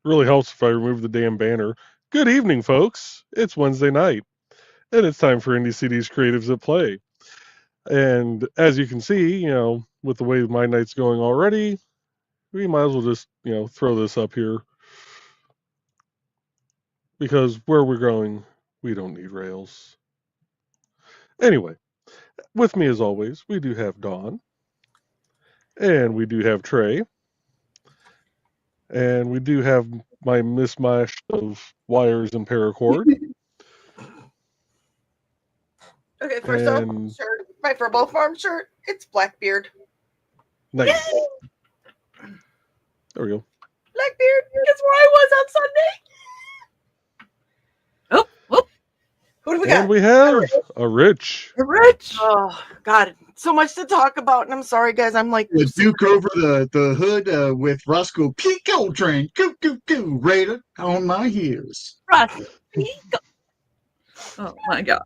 Really helps if I remove the damn banner. Good evening, folks. It's Wednesday night, and it's time for IndieCD's Creatives at Play. And as you can see, with the way my night's going already, we might as well just, throw this up here because where we're going, we don't need rails. Anyway, with me as always, we do have Dawn, and we do have Trey, and we do have my mismatch of wires and paracord. Okay, first off, shirt, my Verbal Farm shirt, it's Blackbeard. Nice. Yay! There we go. Blackbeard, guess where I was on Sunday? Oh. Who do we got? And we have a Rich. Oh, God. So much to talk about, and I'm sorry, guys. I'm like... The Duke over the hood with Roscoe P. Coltrane. Goo, Raider on my heels. Roscoe P. Oh, my God.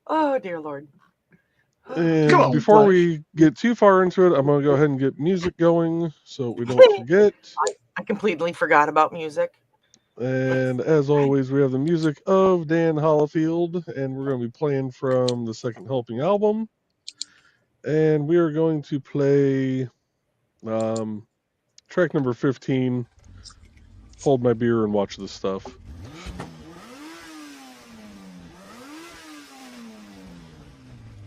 Oh, dear Lord. And before we get too far into it, I'm going to go ahead and get music going so we don't forget. I completely forgot about music. And as always, we have the music of Dan Hollifield, and we're going to be playing from the Second Helping album. And we are going to play track number 15, Hold My Beer and Watch This Stuff.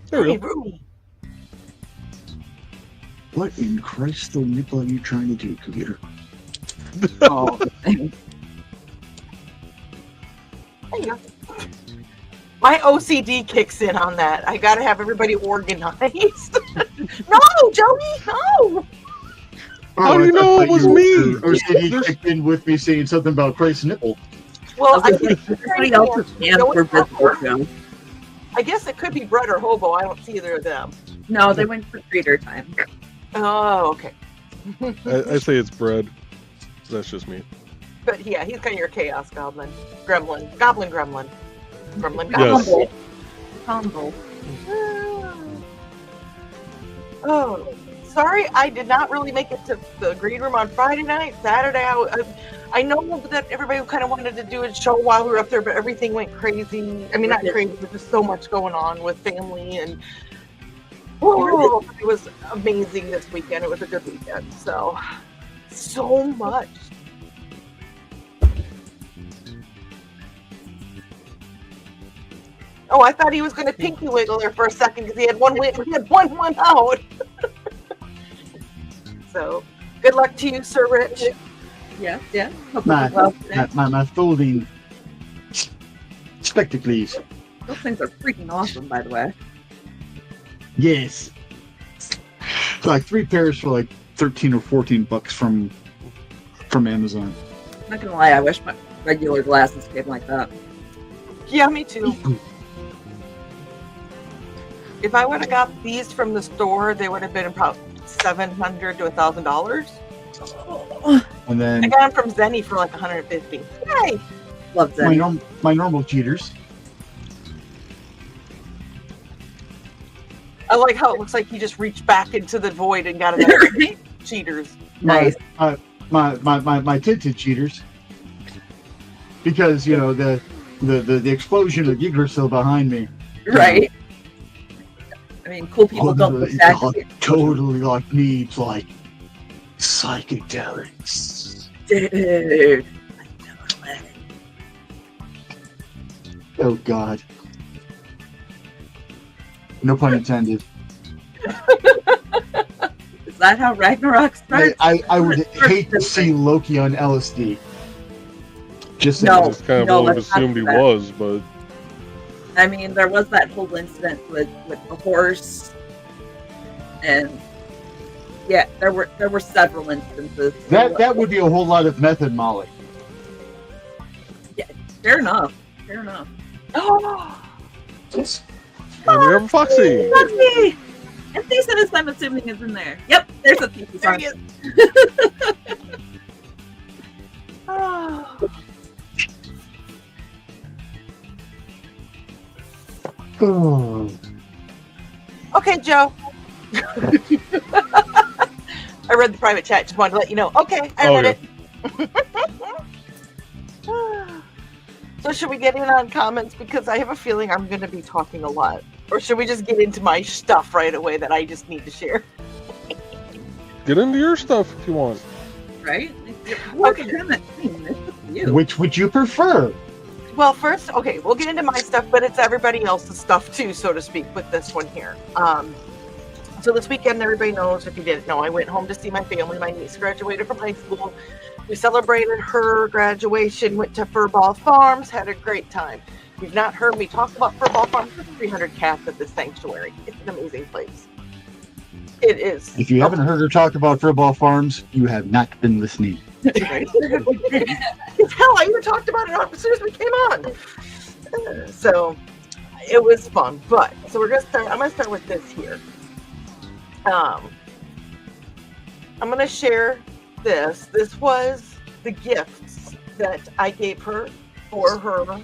There we go. What in Christ the nipple are you trying to do, computer? Oh, There you go. My OCD kicks in on that. I gotta have everybody organized. No, Joey, no. How do you know it was me? OCD kicked in with me saying something about Christ's nipple. Well, I guess it could be Brett or Hobo. I don't see either of them. No, they went for treater time. Oh, okay. I say it's bread. That's just me. But yeah, he's kind of your chaos goblin. Gremlin. Gremlin. Yes. Combo. Oh, sorry, I did not really make it to the green room on Friday night. Saturday, I know that everybody kind of wanted to do a show while we were up there, but everything went crazy. I mean, not crazy, but just so much going on with family and it was amazing this weekend. It was a good weekend. So much. Oh, I thought he was going to pinky wiggle there for a second because he had one out. So, good luck to you, Sir Rich. Yeah. My folding spectacles. Those things are freaking awesome, by the way. Yes. Like 3 pairs for like $13 or $14 from Amazon. I'm not gonna lie, I wish my regular glasses came like that. Yeah, me too. If I would have got these from the store, they would have been about $700 to $1,000. And then I got them from Zenny for like $150. Yay! Love Zenny. My normal cheaters. I like how it looks like he just reached back into the void and got it. Cheaters. Nice. My tinted cheaters. Because the explosion of Yggdrasil behind me. Right. I mean, cool people don't look back. Totally needs psychedelics. Dude. Oh God. No pun intended. Is that how Ragnarok starts? I would hate to see Loki on LSD. Just I just kind of always assumed he was, but I mean, there was that whole incident with the horse, and yeah, there were several instances. That would be a whole lot of method, Molly. Yeah, fair enough. Oh, and we have Foxy. Foxy! And Thesis, I'm assuming, is in there. Yep, there's a Thesis. There he is. Oh. Okay, Joe. I read the private chat. Just wanted to let you know. Okay, I read it. So should we get in on comments? Because I have a feeling I'm going to be talking a lot. Or should we just get into my stuff right away that I just need to share? Get into your stuff if you want. Right? Okay. Which would you prefer? Well, first, okay, we'll get into my stuff, but it's everybody else's stuff too, so to speak, with this one here. So this weekend, everybody knows, if you didn't know, I went home to see my family. My niece graduated from high school. We celebrated her graduation, went to Furball Farms, had a great time. If you've not heard me talk about Furball Farms, there's 300 cats at this sanctuary. It's an amazing place. It is. If you haven't heard her talk about Furball Farms, you have not been listening. Hell, I even talked about it as soon as we came on. So it was fun. But so we're gonna start. I'm gonna start with this here. I'm gonna share this. This was the gifts that I gave her for her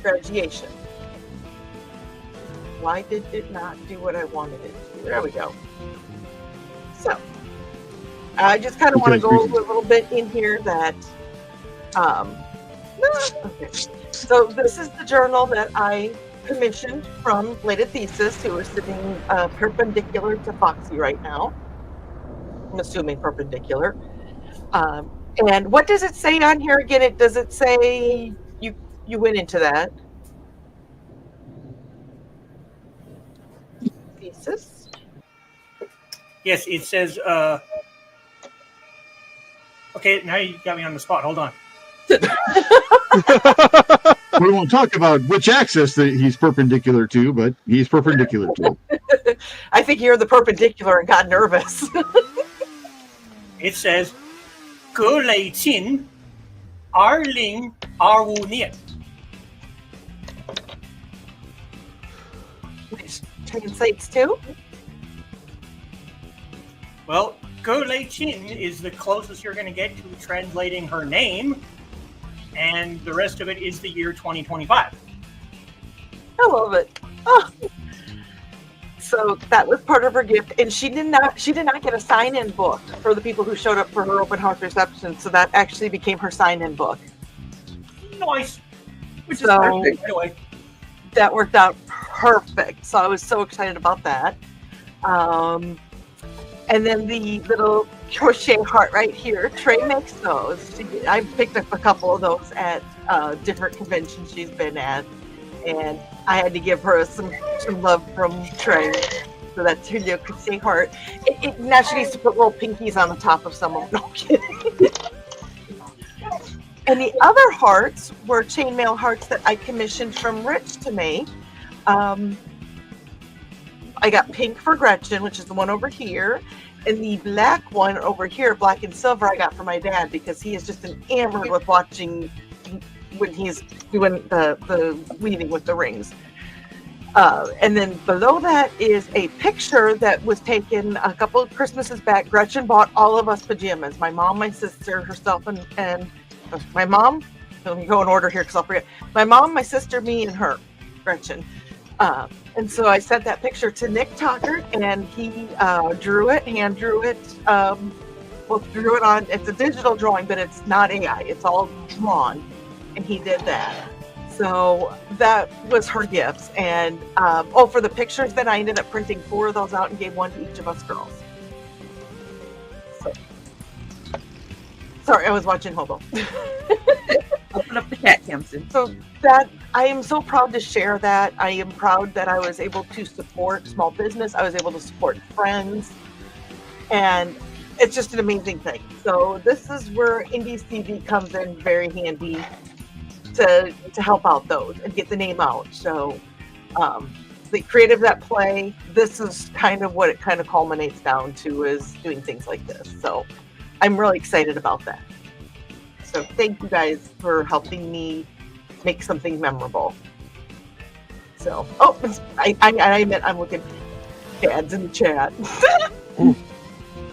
graduation. Why did it not do what I wanted it to? There we go. So, I just kind of want to go over a little bit in here that, okay. So this is the journal that I commissioned from Lady Thesis, who is sitting perpendicular to Foxy right now. I'm assuming perpendicular. And what does it say on here again? Does it say you went into that? Thesis? Yes, it says, okay, now you got me on the spot. Hold on. We won't talk about which axis that he's perpendicular to, but he's perpendicular to. I think you're the perpendicular and got nervous. It says, Ge Lei Qin, Ling Wu Nian. Which translates to? Well, Ge Lei Qin is the closest you're going to get to translating her name, and the rest of it is the year 2025. I love it. Oh. So that was part of her gift, and she did not get a sign-in book for the people who showed up for her open house reception. So that actually became her sign-in book. Nice. Which is So- perfect, anyway. That worked out perfect. So I was so excited about that. And then the little crochet heart right here. Trey makes those. I picked up a couple of those at different conventions she's been at, and I had to give her some love from Trey. So that's her little crochet heart. Now she needs to put little pinkies on the top of some of them. No I'm kidding. And the other hearts were chainmail hearts that I commissioned from Rich to make. I got pink for Gretchen, which is the one over here. And the black one over here, black and silver, I got for my dad because he is just enamored with watching when he's doing the weaving with the rings. And then below that is a picture that was taken a couple of Christmases back. Gretchen bought all of us pajamas. My mom, my sister, herself, and my mom. Let me go in order here because I'll forget. My mom, my sister, me, and her, Gretchen. And so I sent that picture to Nick Tucker, and he hand drew it. Drew it on. It's a digital drawing, but it's not AI. It's all drawn, and he did that. So that was her gifts. And for the pictures, then I ended up printing 4 of those out and gave one to each of us girls. So, sorry, I was watching Hobo. Open up the cat cam soon. So that I am so proud to share that. I am proud that I was able to support small business. I was able to support friends, and it's just an amazing thing. So this is where IndieCD comes in very handy to help out those and get the name out. So the creative that play, this is kind of what it kind of culminates down to, is doing things like this. So I'm really excited about that. So thank you guys for helping me make something memorable. So, I meant I'm looking Dad's in the chat.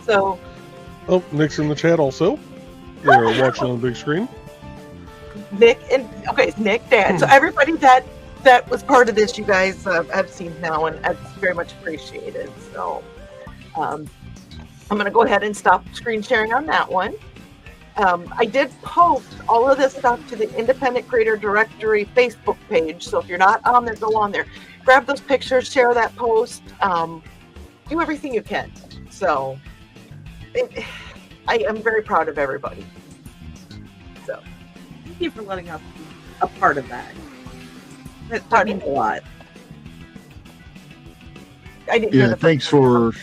So. Oh, Nick's in the chat also. They're watching on the big screen. Nick, Dad. So everybody that that was part of this, you guys have seen now, and it's very much appreciated. So I'm going to go ahead and stop screen sharing on that one. I did post all of this stuff to the Independent Creator Directory Facebook page. So if you're not on there, go on there. Grab those pictures, share that post, do everything you can. So I am very proud of everybody. So Thank you for letting us be a part of that. That means a lot. I didn't hear Yeah, the thanks for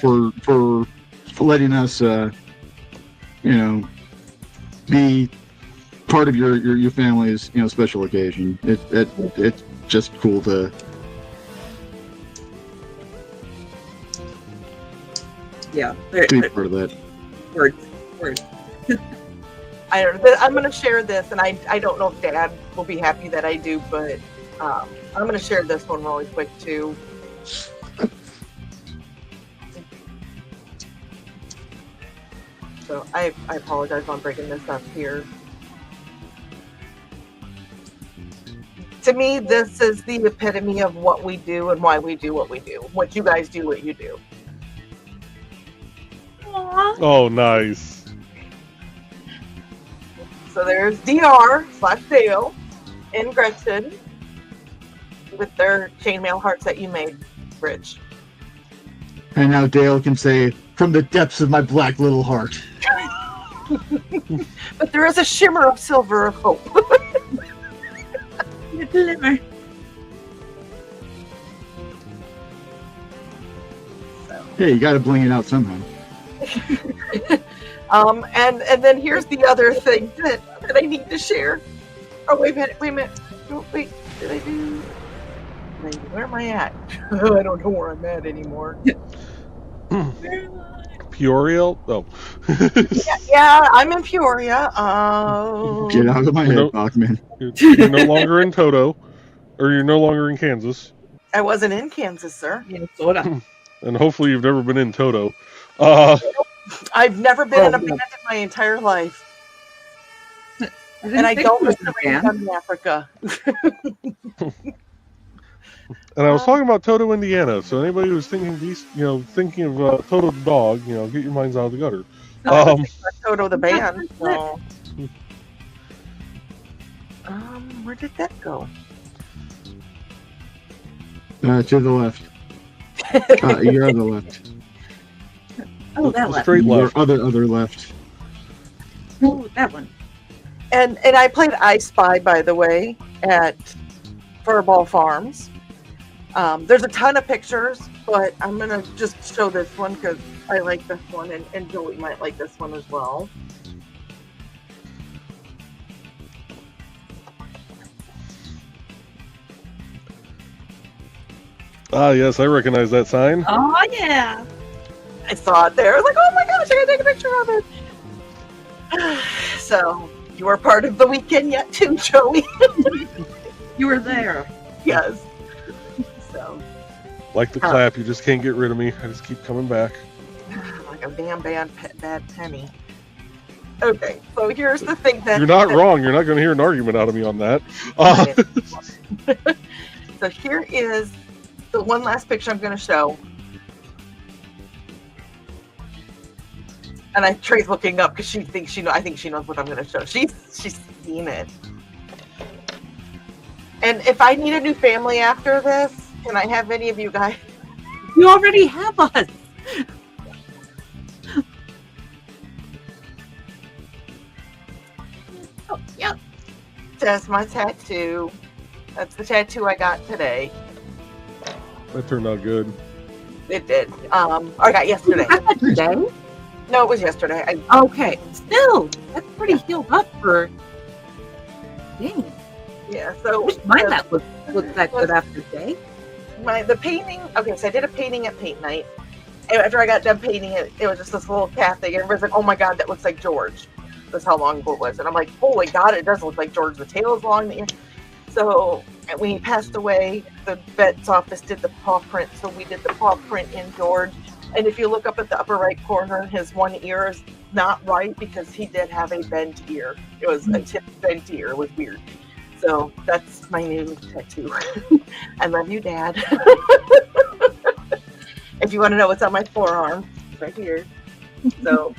letting us, be part of your family's, special occasion. It's just cool to. Yeah, To be part of that. words. I'm going to share this, and I don't know if Dad will be happy that I do, but I'm going to share this one really quick too. So I apologize on breaking this up here. To me, this is the epitome of what we do and why we do what we do. What you guys do, what you do. Aww. Oh, nice. So there's DR/Dale and Gretchen with their chainmail hearts that you made, Rich. And now Dale can say, "From the depths of my black little heart." But there is a shimmer of silver of hope. Glimmer. Hey, you got to bling it out somehow. And then here's the other thing that I need to share. Oh, wait a minute. Oh, wait, did I do? Where am I at? I don't know where I'm at anymore. Peoria? Oh. Yeah, I'm in Peoria. Get out of my head, Nope. Bachman. You're no longer in Toto, or you're no longer in Kansas, I wasn't in Kansas, sir. Minnesota. and hopefully you've never been in Toto. I've never been in a Oh, band in my entire life. didn't And I think don't it was miss the a rain band. in Africa. And I was talking about Toto, Indiana. So anybody who's thinking thinking of Toto the dog, get your minds out of the gutter. Toto the band. So. Where did that go? To the left. Your other left. Oh, that one. Straight Your left. other left. Oh, that one. And I played I Spy, by the way, at Furball Farms. There's a ton of pictures, but I'm going to just show this one because I like this one, and Joey might like this one as well. Ah, yes, I recognize that sign. Oh, yeah. I saw it there. I was like, oh my gosh, I gotta take a picture of it. So, you were part of the weekend yet too, Joey? You were there. Yes. So, Like the clap, you just can't get rid of me. I just keep coming back. like a damn bad penny. Okay, so here's the thing that... You're not wrong. You're not going to hear an argument out of me on that. So here is the one last picture I'm going to show. And Trey's looking up because she thinks I think she knows what I'm going to show. She's seen it. And if I need a new family after this, can I have any of you guys? You already have us. Oh, yep. That's my tattoo. That's the tattoo I got today. That turned out good. It did. I got yesterday. You had that today? No, it was yesterday. Okay. Still, that's pretty healed up for. Dang. Yeah. So Mine that looks that good after day. the painting. Okay, so I did a painting at paint night. And after I got done painting it, it was just this little cat thing. And everybody's like, "Oh my god, that looks like George." That's how long ago it was. And I'm like, "Holy god, it does look like George. The tail is long." So when he passed away, the vet's office did the paw print. So we did the paw print in George. And if you look up at the upper right corner, his one ear is not right because he did have a bent ear. It was a tip bent ear. It was weird. So that's my new tattoo. I love you, Dad. If you want to know what's on my forearm, it's right here. So.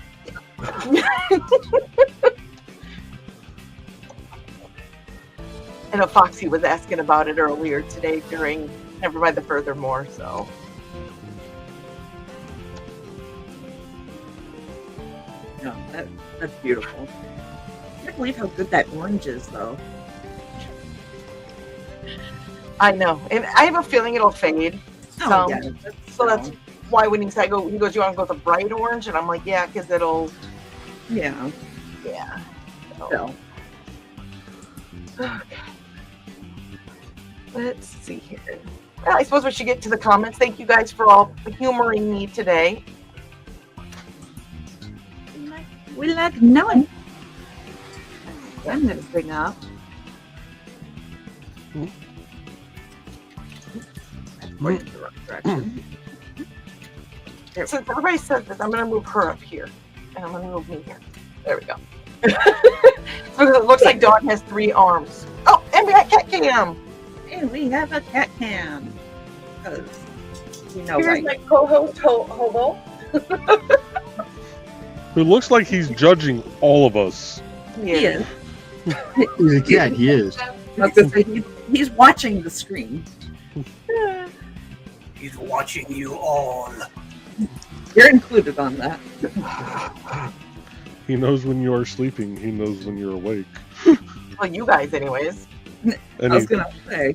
I know Foxy was asking about it earlier today during Never Mind the Furthermore, so. No, that's beautiful. I can't believe how good that orange is, though. I know, and I have a feeling it'll fade. Oh, yeah. So that's why when he goes, you want to go with a bright orange? And I'm like, yeah, because it'll. Yeah. Yeah. So. Okay. Let's see here. Well, I suppose we should get to the comments. Thank you guys for all humoring me today. We like knowing. I'm going to bring up. That's going in the wrong direction. Since everybody said this, I'm going to move her up here. And I'm going to move me here. There we go. So it looks like Dawn has 3 arms. Oh, and we got cat cam. And we have a cat cam. Because, you know, Here's my co-host, Hobo. Who looks like he's judging all of us. He is. He's a cat, he is. I was gonna say, he's watching the screen. He's watching you all. You're included on that. He knows when you are sleeping. He knows when you're awake. Well, you guys, anyways. And I was going to say.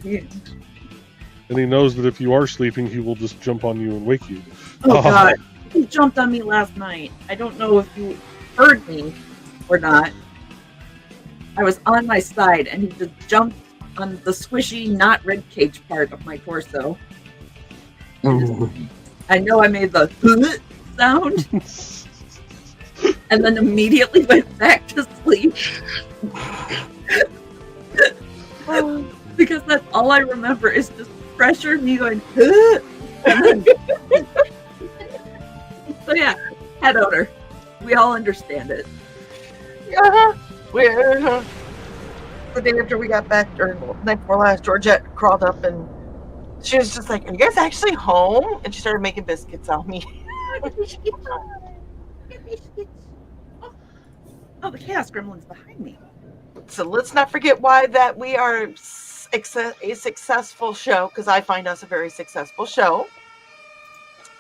he knows that if you are sleeping, he will just jump on you and wake you. Oh, God. He jumped on me last night. I don't know if you heard me or not. I was on my side, and he just jumped on the squishy, not ribcage part of my torso. Oh. I know I made the sound, and then immediately went back to sleep. Because that's all I remember is just pressure, me going, and then... So yeah, head odor. We all understand it. The day after we got back, or the night before last, Georgette crawled up and she was just like, "Are you guys actually home?" And she started making biscuits on me. Oh, the Chaos Gremlin's behind me. So let's not forget why that we are a successful show, because I find us a very successful show.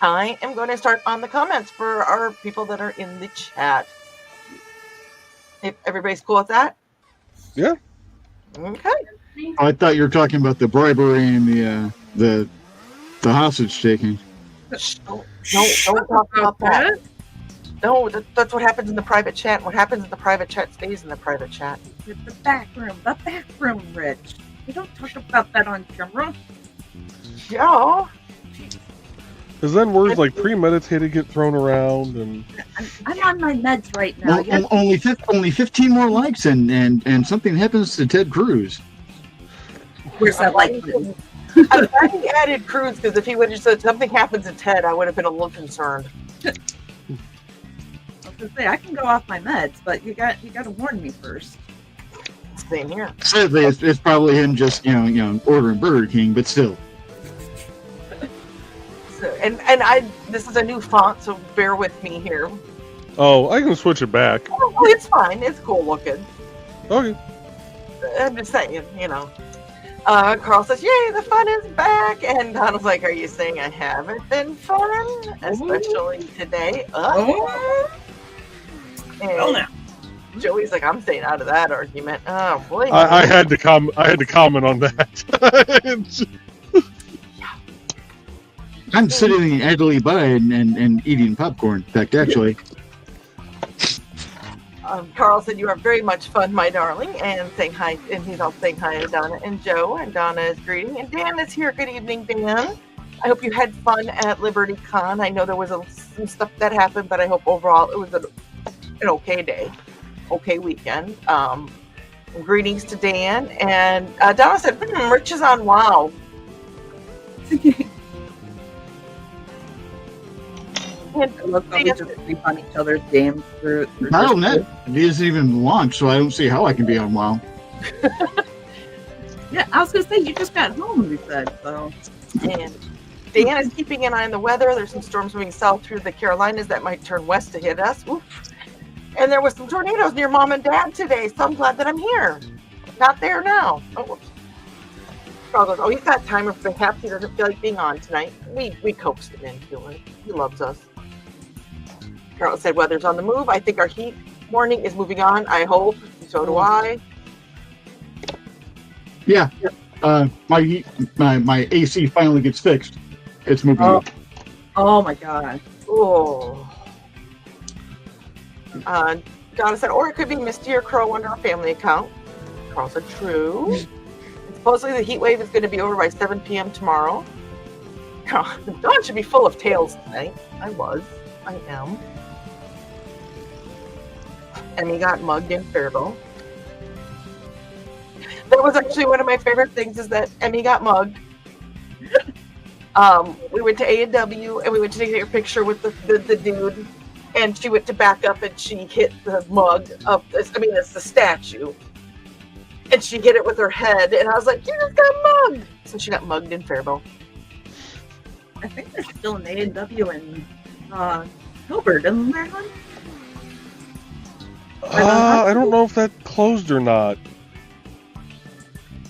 I am going to start on the comments for our people that are in the chat. If everybody's cool with that? Yeah. Okay. I thought you were talking about the bribery and the hostage taking. Don't talk about that. No, that's what happens in the private chat. What happens in the private chat stays in the private chat. The back room, Rich. We don't talk about that on camera. Yeah. Because then words like premeditated get thrown around, and I'm on my meds right now. Only 15 more likes, and something happens to Ted Cruz. Where's that like? I'm glad he added Cruz, because if he would have said something happens to Ted, I would have been a little concerned. I was gonna say I can go off my meds, but you got to warn me first. Same here. Sadly, it's probably him just ordering Burger King, but still. So, and this is a new font, so bear with me here. oh, I can switch it back. Oh, it's fine. It's cool looking. Okay. I'm just saying, Carl says, "Yay, the fun is back!" And Donna's like, "Are you saying I haven't been fun, especially today?" Well, now. Joey's like, "I'm staying out of that argument." Oh boy. I had to comment on that. I'm sitting idly by and eating popcorn. In fact, actually. Carl said, "You are very much fun, my darling," and saying hi, and he's all saying hi to Donna and Joe, and Donna is greeting, and Dan is here. Good evening, Dan. I hope you had fun at Liberty Con. I know there was some stuff that happened, but I hope overall it was an okay day, okay weekend. Greetings to Dan, and Donna said, "Rich is on WoW." I love how we just sleep on each other's games through Battle.net isn't even launched, so I don't see how I can be on WoW. Yeah, I was gonna say you just got home. You said so. And Dan is keeping an eye on the weather. There's some storms moving south through the Carolinas that might turn west to hit us. Oof. And there was some tornadoes near Mom and Dad today, so I'm glad that I'm here. Not there now. Oh, whoops. Carl goes, oh, he's got timer for perhaps he doesn't feel like being on tonight. We coaxed him into it. He loves us. Carol said, weather's on the move. I think our heat warning is moving on. I hope. So do I. Yeah. My AC finally gets fixed. It's moving Oh. up. Oh my god. Oh. Donna said, or it could be Misty or Crow under a family account. Carl said, true. And supposedly the heat wave is going to be over by 7 p.m. tomorrow. Dawn should be full of tales tonight. I am. Emmy got mugged in Fairville. That was actually one of my favorite things is that Emmy got mugged. We went to A&W and we went to take a picture with the dude, and she went to back up and she hit the mug of this. I mean, it's the statue, and she hit it with her head, and I was like, "You just got mugged!" So she got mugged in Faribault. I think there's still an A&W in Hilbert, isn't there, hon? I don't know if that closed or not.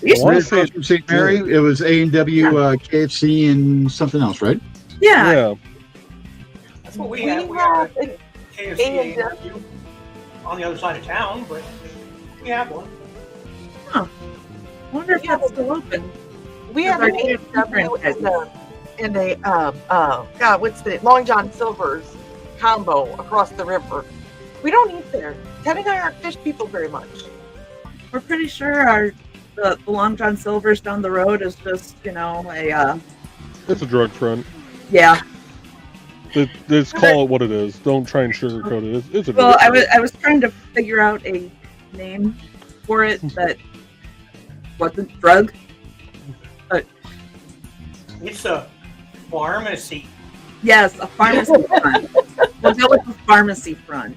We used to- Why Right is across from St. Mary, it was A&W, KFC, and something else, right? Yeah. Yeah. That's what we We have. We have have an KFC A&W. on the other side of town, but we have one. I wonder if that's still open. We have an A&W and a God, what's the Long John Silver's combo across the river. We don't eat there. Ted and I aren't fish people very much. We're pretty sure the Long John Silver's down the road is just, a It's a drug front. yeah. Just call it what it is. Don't try and sugarcoat it. It's a Well, drug front. I was trying to figure out a name for it that wasn't drug. It's a pharmacy. Yes, a pharmacy front. We'll go with the pharmacy front.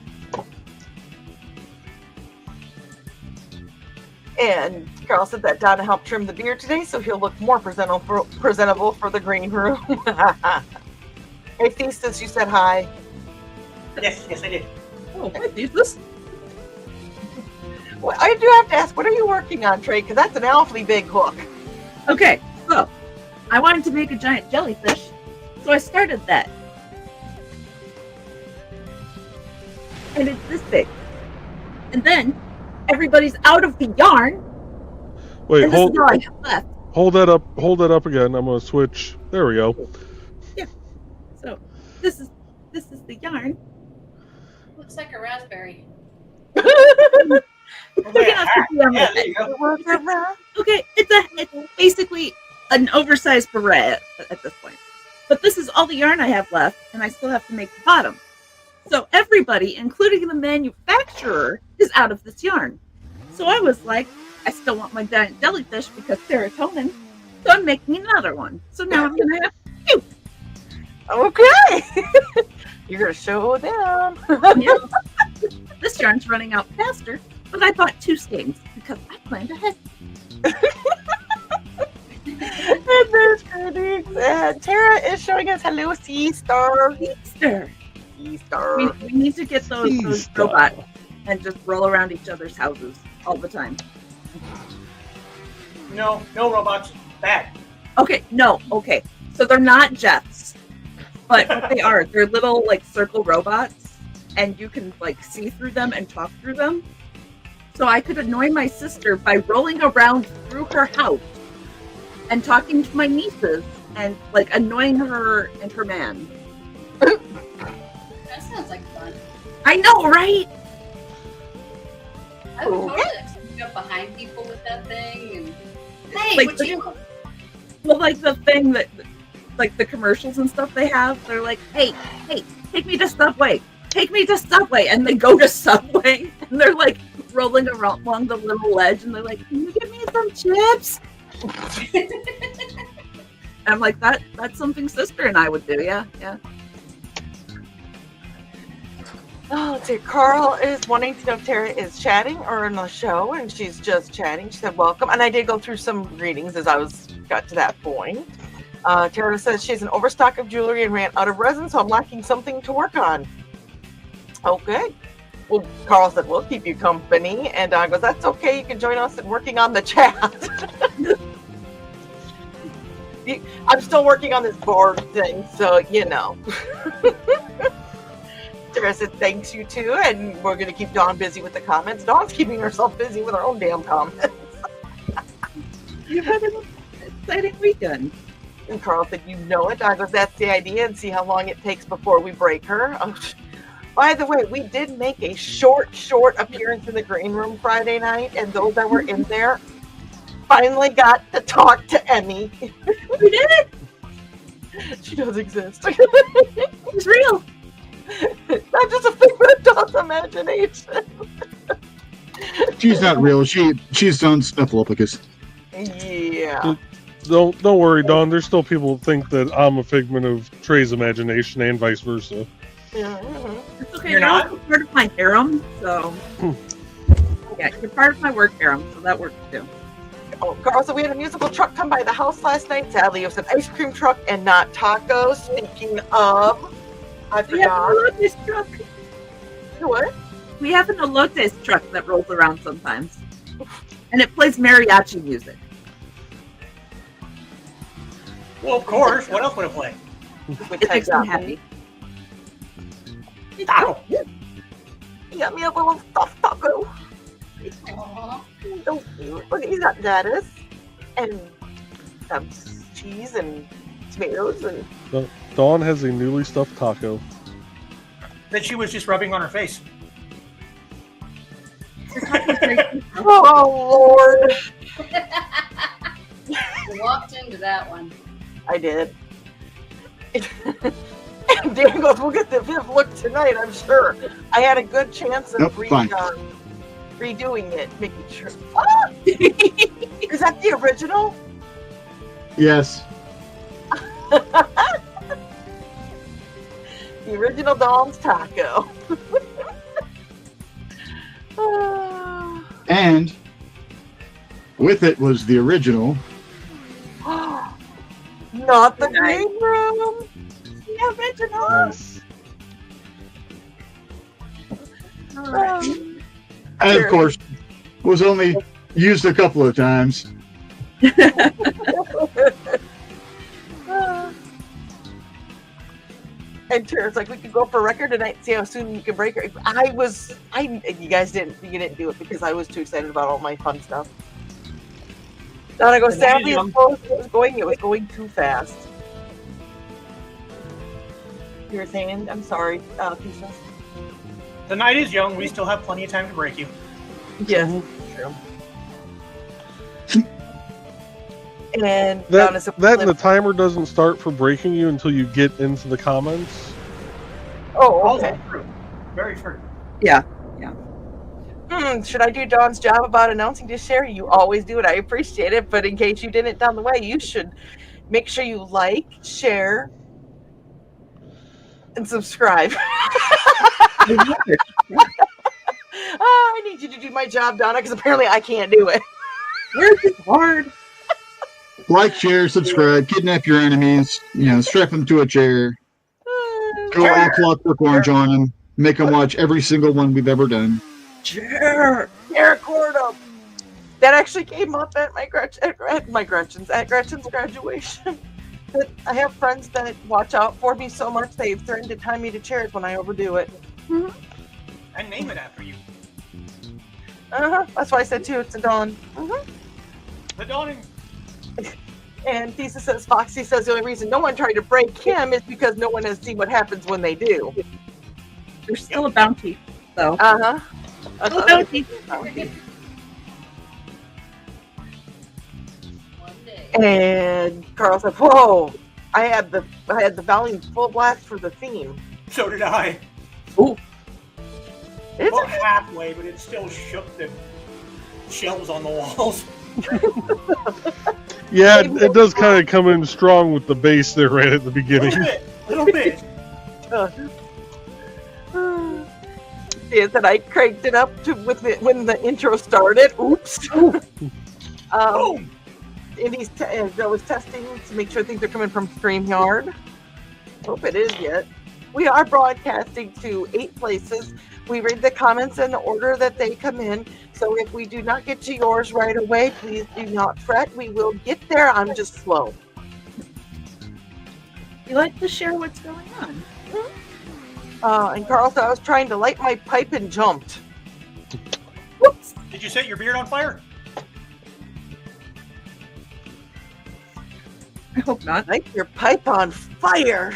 And Carl said that Donna helped trim the beard today, so he'll look more presentable for the green room. Hey, Thesis, you said hi. Yes, I did. Oh, what is this? Well, I do have to ask, what are you working on, Trey? Because that's an awfully big hook. Okay, so I wanted to make a giant jellyfish, so I started that. And it's this big. And then everybody's out of the yarn, Wait, and this is all I have left. hold that up. Hold that up again. I'm gonna switch. There we go. So this is the yarn. Looks like a raspberry. It's big Okay, enough to be on yeah, my there you go. Okay, it's basically an oversized beret at this point. But this is all the yarn I have left, and I still have to make the bottom. So everybody, including the manufacturer, is out of this yarn. So I was like, I still want my giant jellyfish because serotonin. So I'm making another one. So now I'm gonna have two. Okay. You're going to show them. Yeah. This yarn's running out faster, but I bought 2 skeins because I planned ahead. And there's critics. Tara is showing us hello, Sea Star. Easter. Sea Star. We need to get those Easter. robots and just roll around each other's houses all the time. No robots. Bad. Okay, no, okay. So they're not jets, but what they are, they're little like circle robots, and you can like see through them and talk through them. So I could annoy my sister by rolling around through her house and talking to my nieces and like annoying her and her man. That sounds like fun. I know, right? I would totally sneak up behind people with that thing and hey, Like what the- you Well, like the thing that, like the commercials and stuff they have, they're like, hey, take me to Subway. Take me to Subway. And they go to Subway and they're like rolling around along the little ledge and they're like, can you give me some chips? And I'm like, that's something sister and I would do. Yeah. Oh, let's see. Carl is wanting to know if Tara is chatting or in the show, and she's just chatting. She said, welcome. And I did go through some greetings as I got to that point. Tara says she has an overstock of jewelry and ran out of resin, so I'm lacking something to work on. Okay. Well, Carl said, we'll keep you company. And Don goes, that's okay. You can join us in working on the chat. I'm still working on this board thing, so, you know. Tara said, thanks, you too. And we're going to keep Dawn busy with the comments. Dawn's keeping herself busy with her own damn comments. You've had an exciting weekend. And Carl said, you know it. Don goes, that's the idea, and see how long it takes before we break her. Oh, by the way, we did make a short appearance in the green room Friday night, and those that were in there finally got to talk to Emmy. We did it! She does exist. It's real. Not just a figment of Dawn's imagination. She's not real. She's on Snuffleupagus. Yeah. Don't worry, Dawn. There's still people who think that I'm a figment of Trey's imagination and vice versa. Mm-hmm. It's okay. You're not? also part of my harem, so. Yeah, you're part of my work harem, so that works too. Oh, Carl, so we had a musical truck come by the house last night. Sadly, it was an ice cream truck and not tacos. Speaking of, I We have an forgot. elotes truck. What? We have an elotes truck that rolls around sometimes. And it plays mariachi music. Well, of course. What else would it play? With It makes me tags happy. Taco. You got me a little stuffed taco. Aw. So cute. Look, he's got lettuce and some cheese and tomatoes and Dawn has a newly stuffed taco. That she was just rubbing on her face. oh Lord, You walked into that one. I did. And Dan goes, we'll get the fifth look tonight, I'm sure. I had a good chance of Nope, fine. redoing it, making sure. Ah! Is that the original? Yes. The original Dawn's taco. Ah. And with it was the original. Not the Nice. green room. The original. Nice. And of course, was only used a couple of times. And Tara's like, we could go for a record tonight and see how soon you can break her. You guys didn't do it because I was too excited about all my fun stuff. Donna goes, sadly, as close as it was going too fast. You were saying, I'm sorry, Pieces. The night is young. We still have plenty of time to break you. Yes, true. And Donna said, That and the timer doesn't start for breaking you until you get into the comments. oh, okay. Also true. Very true. Yeah. Should I do Dawn's job about announcing to Sherry? You always do it. I appreciate it. But in case you didn't down the way, you should make sure you like, share, and subscribe. I need you to do my job, Donna, because apparently I can't do it. Yours is hard. Like, share, subscribe, kidnap your enemies, strap them to a chair, go all Clockwork Orange on them, make them watch every single one we've ever done. Sure. Record them. That actually came up at Gretchen's graduation. That I have friends that watch out for me so much they've threatened to tie me to chairs when I overdo it. And name it after you. That's why I said too. It's a Dawn. The dawning. And Thesis says, Foxy says the only reason no one tried to break him is because no one has seen what happens when they do. There's still a bounty, though. That's Still a bounty. One day. And Carl said, "Whoa! I had the volume full blast for the theme. So did I. It's Well, halfway, but it still shook the shelves on the walls. Yeah, it does kind of come in strong with the bass there right at the beginning. Little bit. Dan said I cranked it up to when the intro started. Oops. Indy's was testing to make sure things are coming from StreamYard. Hope it is yet. We are broadcasting to 8 places. We read the comments in the order that they come in. So if we do not get to yours right away, please do not fret. We will get there. I'm just slow. You like to share what's going on? And Carl said I was trying to light my pipe and jumped. Whoops. Did you set your beard on fire? I hope not. Light your pipe on fire.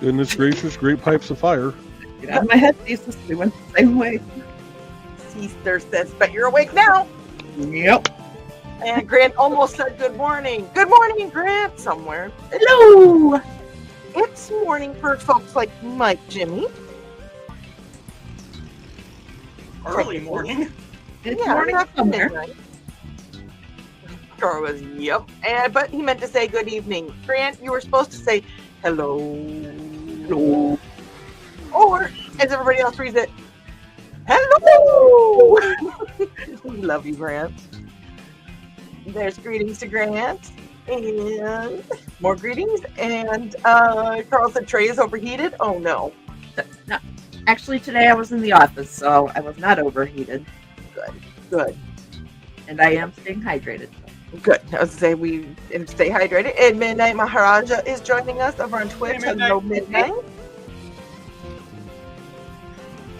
Goodness gracious, great pipes of fire. Get out of my head, Jesus. We went the same way. Sister says, but you're awake now. Yep. And Grant almost said good morning. Good morning, Grant, somewhere. Hello. It's morning for folks like Mike, Jimmy. Early morning. It's Yeah, morning after somewhere. midnight. Carl was, yep. But he meant to say good evening. Grant, you were supposed to say hello. Hello. Or, as everybody else reads it, hello. We love you, Grant. There's greetings to Grant. And more greetings. And Carl said Trey is overheated. Oh, no. No. Actually, today I was in the office, so I was not overheated. Good. And I am staying hydrated. Good. I was going to say and stay hydrated. And Midnight Maharaja is joining us over on Twitch. Hey, Midnight. Hello, Midnight.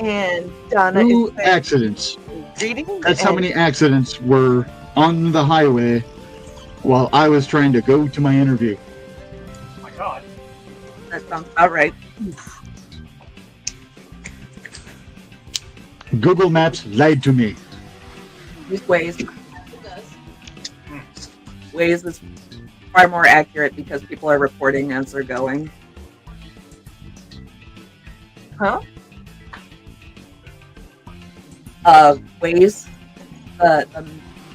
And Donna Two is saying accidents. greetings. That's how and- many accidents were on the highway while I was trying to go to my interview. Oh my God. That sounds about right. Google Maps lied to me. Use Waze. It does. Waze is far more accurate because people are reporting as they're going. Huh? Waze, the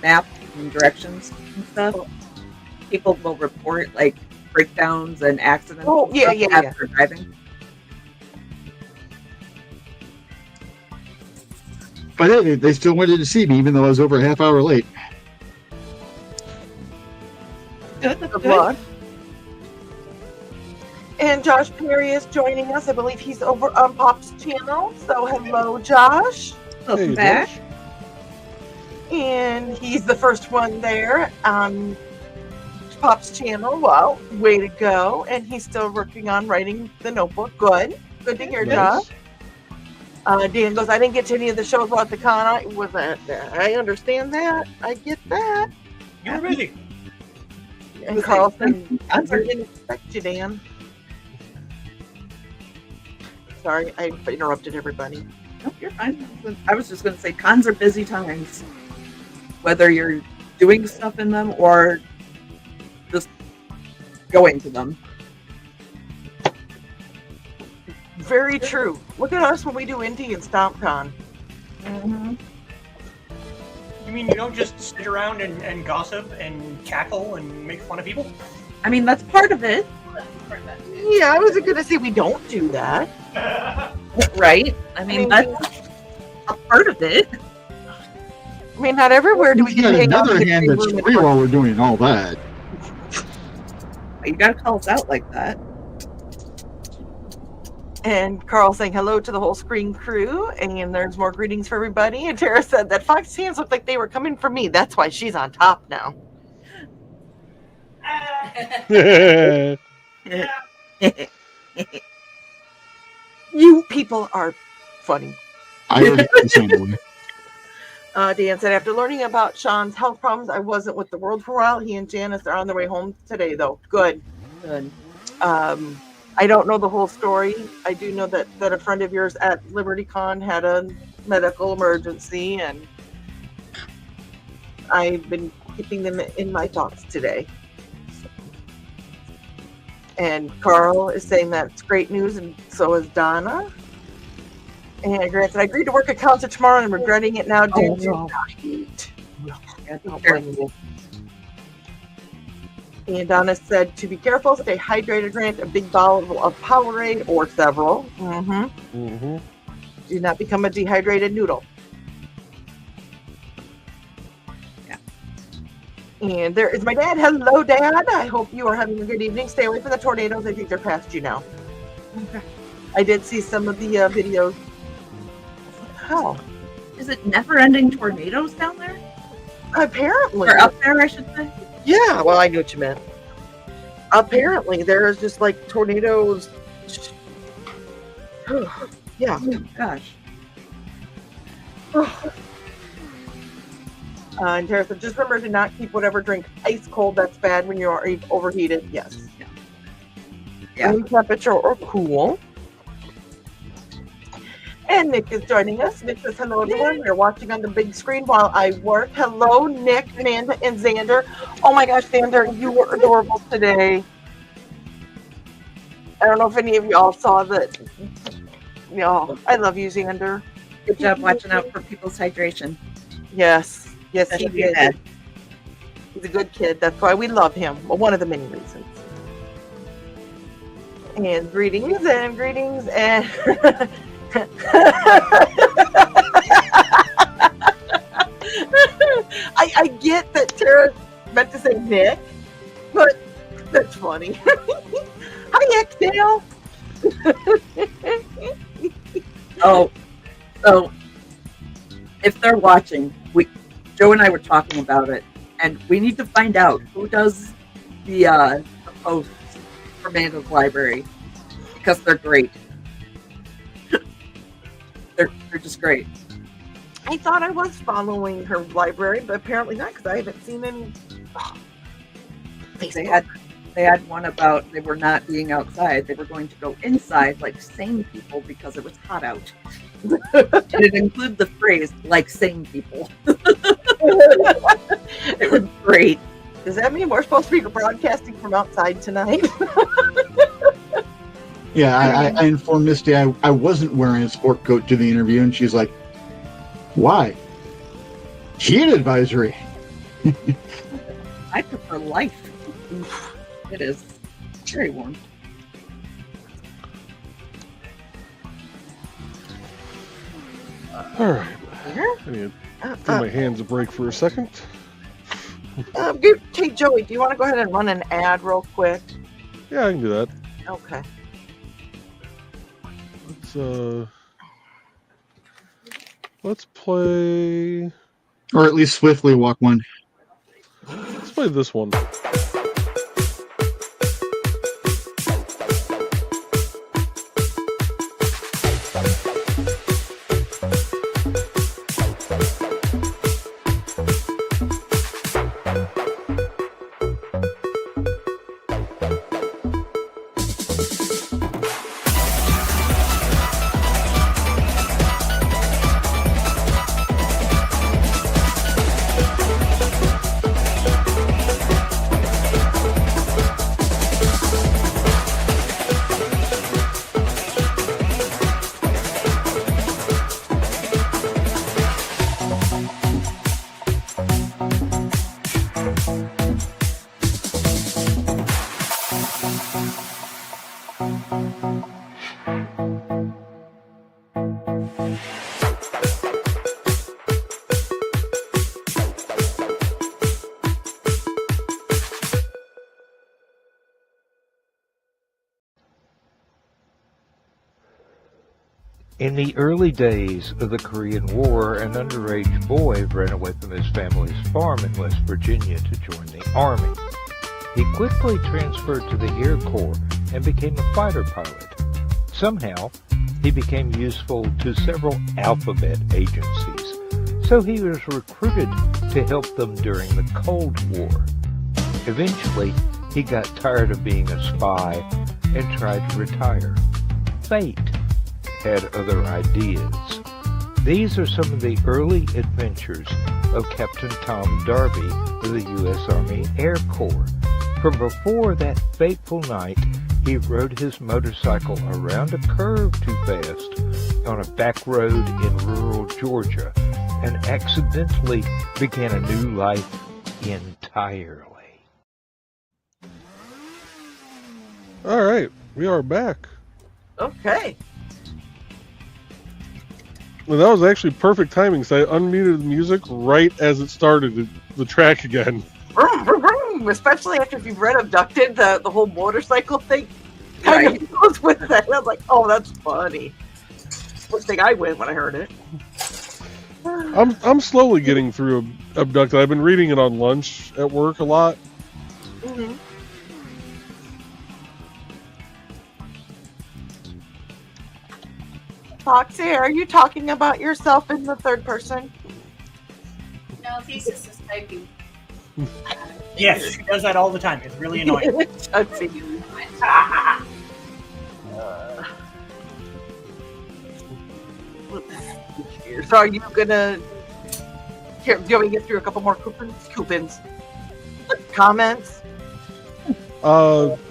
map and directions and stuff. People will report like breakdowns and accidents. Oh, and yeah, stuff yeah, as yeah. they're driving. But hey, they still wanted to see me even though I was over a half hour late. Good, that's Good good. luck. And Josh Perry is joining us. I believe he's over on Pop's channel. So hello, Josh. Welcome Hey, back. Josh. And he's the first one there on Pop's channel. Wow, way to go. And he's still working on writing the notebook. Good. Good to hear, Josh. Dan goes, I didn't get to any of the shows about the con. I understand that. I get that. You were busy. And Carl said, I didn't expect you, Dan. Sorry, I interrupted everybody. Nope, you're fine. I was just going to say cons are busy times. Whether you're doing stuff in them or just going to them. Very true. Look at us when we do Indie and StompCon. Mm-hmm. You mean you don't just sit around and gossip and cackle and make fun of people? I mean, that's part of it, Yeah, I wasn't going to say we don't do that. right? I mean, that's a part of it. I mean, not everywhere do we You get got to hang out another in the hand same that's room free and- while we're doing all that. You got to call us out like that. And Carl saying hello to the whole screen crew. And there's more greetings for everybody. And Tara said that Fox's hands looked like they were coming for me. That's why she's on top now. You people are funny. I already feel the same way. Dan said, after learning about Sean's health problems, I wasn't with the world for a while. He and Janice are on their way home today, though. Good. Good. I don't know the whole story. I do know that a friend of yours at LibertyCon had a medical emergency, and I've been keeping them in my thoughts today. And Carl is saying that's great news, and so is Donna. And Grant said, I agreed to work a concert tomorrow, and I'm regretting it now due to no. heat. Yeah, Don't sure. blame you. And Donna said to be careful, stay hydrated, Grant, a big bottle of Powerade or several. Do not become a dehydrated noodle. Yeah. And there is my dad. Hello, Dad. I hope you are having a good evening. Stay away from the tornadoes. I think they're past you now. Okay. I did see some of the videos. How? Is it never-ending tornadoes down there? Apparently. Or up there, I should say? Yeah, well, I knew what you meant. Apparently, there is just like tornadoes. Yeah. Oh, gosh. And Tara said, just remember to not keep whatever drink ice cold. That's bad when you are overheated. Yes. Yeah. Room temperature or cool. And Nick is joining us. Nick says, hello, everyone. We're watching on the big screen while I work. Hello, Nick, Amanda, and Xander. Oh my gosh, Xander, you were adorable today. I don't know if any of y'all saw that. I love you, Xander. Good job watching out for people's hydration. Yes. Yes, he That's your did. dad. He's a good kid. That's why we love him. Well, one of the many reasons. And greetings and I get that Tara meant to say Nick, but that's funny. Hi, Nick Dale. Oh, so if they're watching, Joe and I were talking about it, and we need to find out who does the posts for Amanda's library, because they're great. they're just great. I thought I was following her library, but apparently not, because I haven't seen any. They had one about they were not being outside. They were going to go inside like sane people because it was hot out. And it included the phrase like sane people. It was great. Does that mean we're supposed to be broadcasting from outside tonight? Yeah, I informed Misty I wasn't wearing a sport coat to the interview, and she's like, why? Heat advisory. I prefer life. It is very warm. All right. I need to give my hands a break for a second. Hey, Joey, do you want to go ahead and run an ad real quick? Yeah, I can do that. Okay. Let's play. Or at least swiftly walk one. Let's play this one. In the early days of the Korean War, an underage boy ran away from his family's farm in West Virginia to join the Army. He quickly transferred to the Air Corps and became a fighter pilot. Somehow, he became useful to several alphabet agencies, so he was recruited to help them during the Cold War. Eventually, he got tired of being a spy and tried to retire. Fate had other ideas. These are some of the early adventures of Captain Tom Darby of the U.S. Army Air Corps. From before that fateful night, he rode his motorcycle around a curve too fast on a back road in rural Georgia and accidentally began a new life entirely. All right, we are back. Okay. Well, that was actually perfect timing, so I unmuted the music right as it started the track again. Vroom, vroom, vroom. Especially after if you've read Abducted, the whole motorcycle thing kind of goes with that. I was like, oh, that's funny. First thing I went when I heard it. I'm slowly getting through Abducted. I've been reading it on lunch at work a lot. Mm-hmm. Foxy, are you talking about yourself in the third person? No, thesis is typing. Yes, she does that all the time. It's really annoying. Let's see. So are you gonna here, do you want me to get through a couple more coupons? Comments?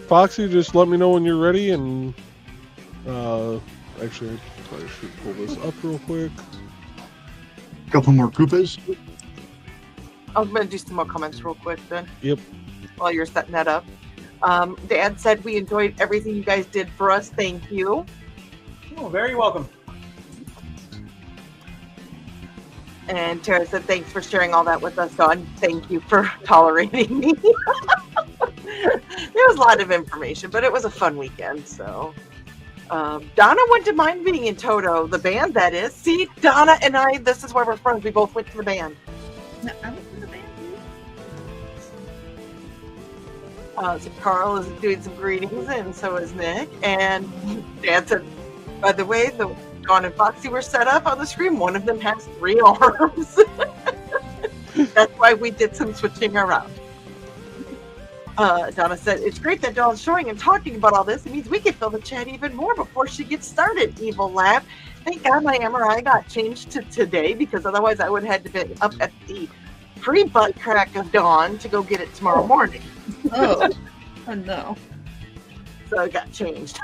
Foxy, just let me know when you're ready, and actually, I probably should pull this up real quick. A couple more Koopas. I'm gonna do some more comments real quick then. Yep. While you're setting that up. Dad said we enjoyed everything you guys did for us. Thank you. Oh, very welcome. And Tara said, thanks for sharing all that with us, Dawn. Thank you for tolerating me. There was a lot of information, but it was a fun weekend. So Donna wouldn't mind being in Toto, the band that is. See, Donna and I, this is why we're friends. We both went to the band. No, I was in the band. So Carl is doing some greetings, and so is Nick. And Dad said, by the way, the Dawn and Foxy were set up on the screen. One of them has 3 arms. That's why we did some switching around. Donna said, it's great that Dawn's showing and talking about all this. It means we can fill the chat even more before she gets started. Evil laugh. Thank God my MRI got changed to today, because otherwise I would have had to be up at the pre-butt crack of dawn to go get it tomorrow morning. Oh, oh no. So it got changed.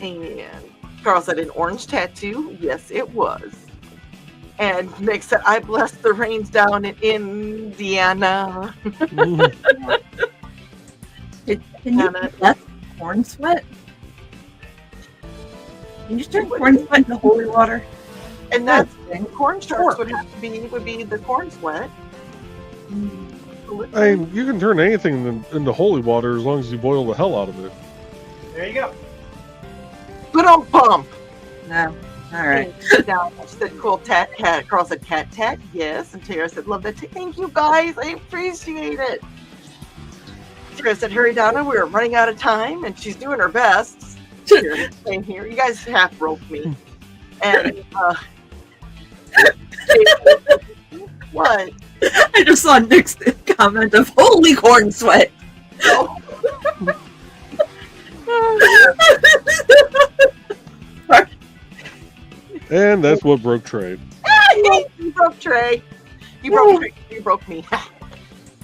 And Carl said, an orange tattoo? Yes, it was. And Nick said, I blessed the rains down in Indiana. Can you bless corn sweat? Can you turn corn sweat into holy water? And that's corn starch would be the corn sweat. I mean, you can turn anything into holy water as long as you boil the hell out of it. There you go. But on pump. No. All right. Down, she said, cool tat. Carl said, tat. Yes. And Tara said, love that. Thank you, guys. I appreciate it. Tara said, hurry, Donna. We're running out of time. And she's doing her best. Same here. You guys half broke me. And, what? I just saw Nick's comment of holy corn sweat. Oh. And that's what broke Trey. You broke Trey. You broke Trey. You broke me.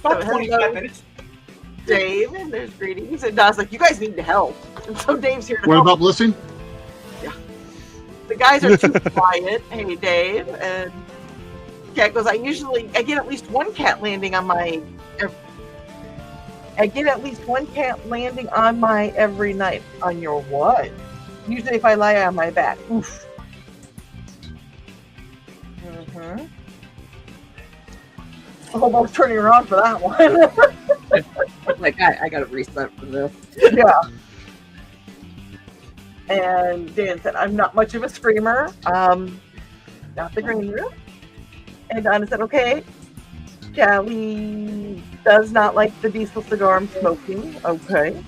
About 25 minutes. Dave, and there's greetings. And Don's like, you guys need to help. And so Dave's here to What help. about listening? Yeah. The guys are too quiet. Hey, Dave. And Cat goes, I get at least one cat landing on my every night. On your what? Usually if I lie on my back. Oof. Mm-hmm. Almost turning around for that one. Like, I gotta reset for this. Yeah. And Dan said, I'm not much of a screamer. Not the green room. And Donna said, okay. Callie does not like the diesel cigar I'm smoking. Okay.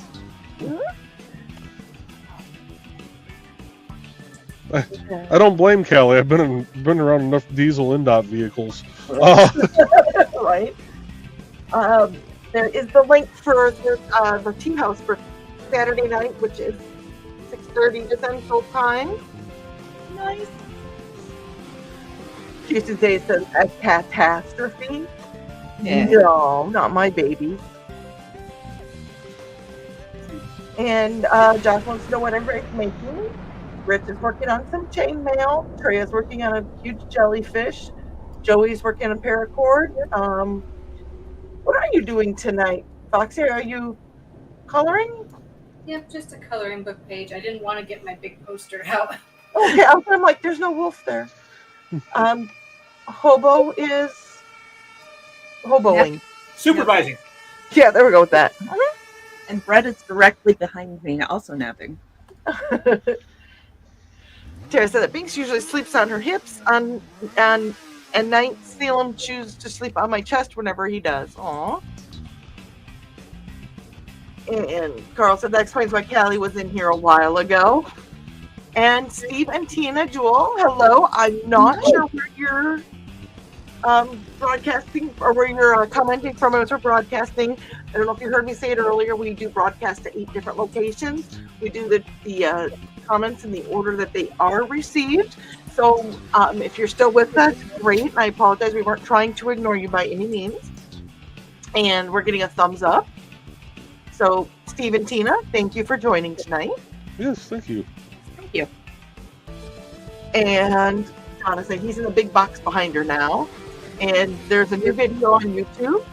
I don't blame Callie. I've been around enough diesel NDOT vehicles. Right. There is the link for the tea house for Saturday night, which is 6:30 to Central Time. Nice. Tuesday says a catastrophe. Yeah. No, not my baby. And Josh wants to know what everybody's making. Rich is working on some chainmail. Treya's working on a huge jellyfish. Joey's working on paracord. What are you doing tonight, Foxy? Are you coloring? Yep, just a coloring book page. I didn't want to get my big poster out. Okay, I'm like, there's no wolf there. Hobo is hoboing. Supervising. Yeah, there we go with that. And Brett is directly behind me, also napping. Tara said that Binks usually sleeps on her hips and night Salem chooses to sleep on my chest whenever he does. Aw. And Carl said that explains why Callie was in here a while ago. And Steve and Tina Jewel, hello. I'm not sure where you're broadcasting or where you're commenting from as we're broadcasting. I don't know if you heard me say it earlier. We do broadcast at 8 different locations. We do the comments in the order that they are received. So if you're still with us, great. And I apologize. We weren't trying to ignore you by any means. And we're getting a thumbs up. So Steve and Tina, thank you for joining tonight. Yes, thank you. Thank you. And Donna said he's in the big box behind her now. And there's a new video on YouTube.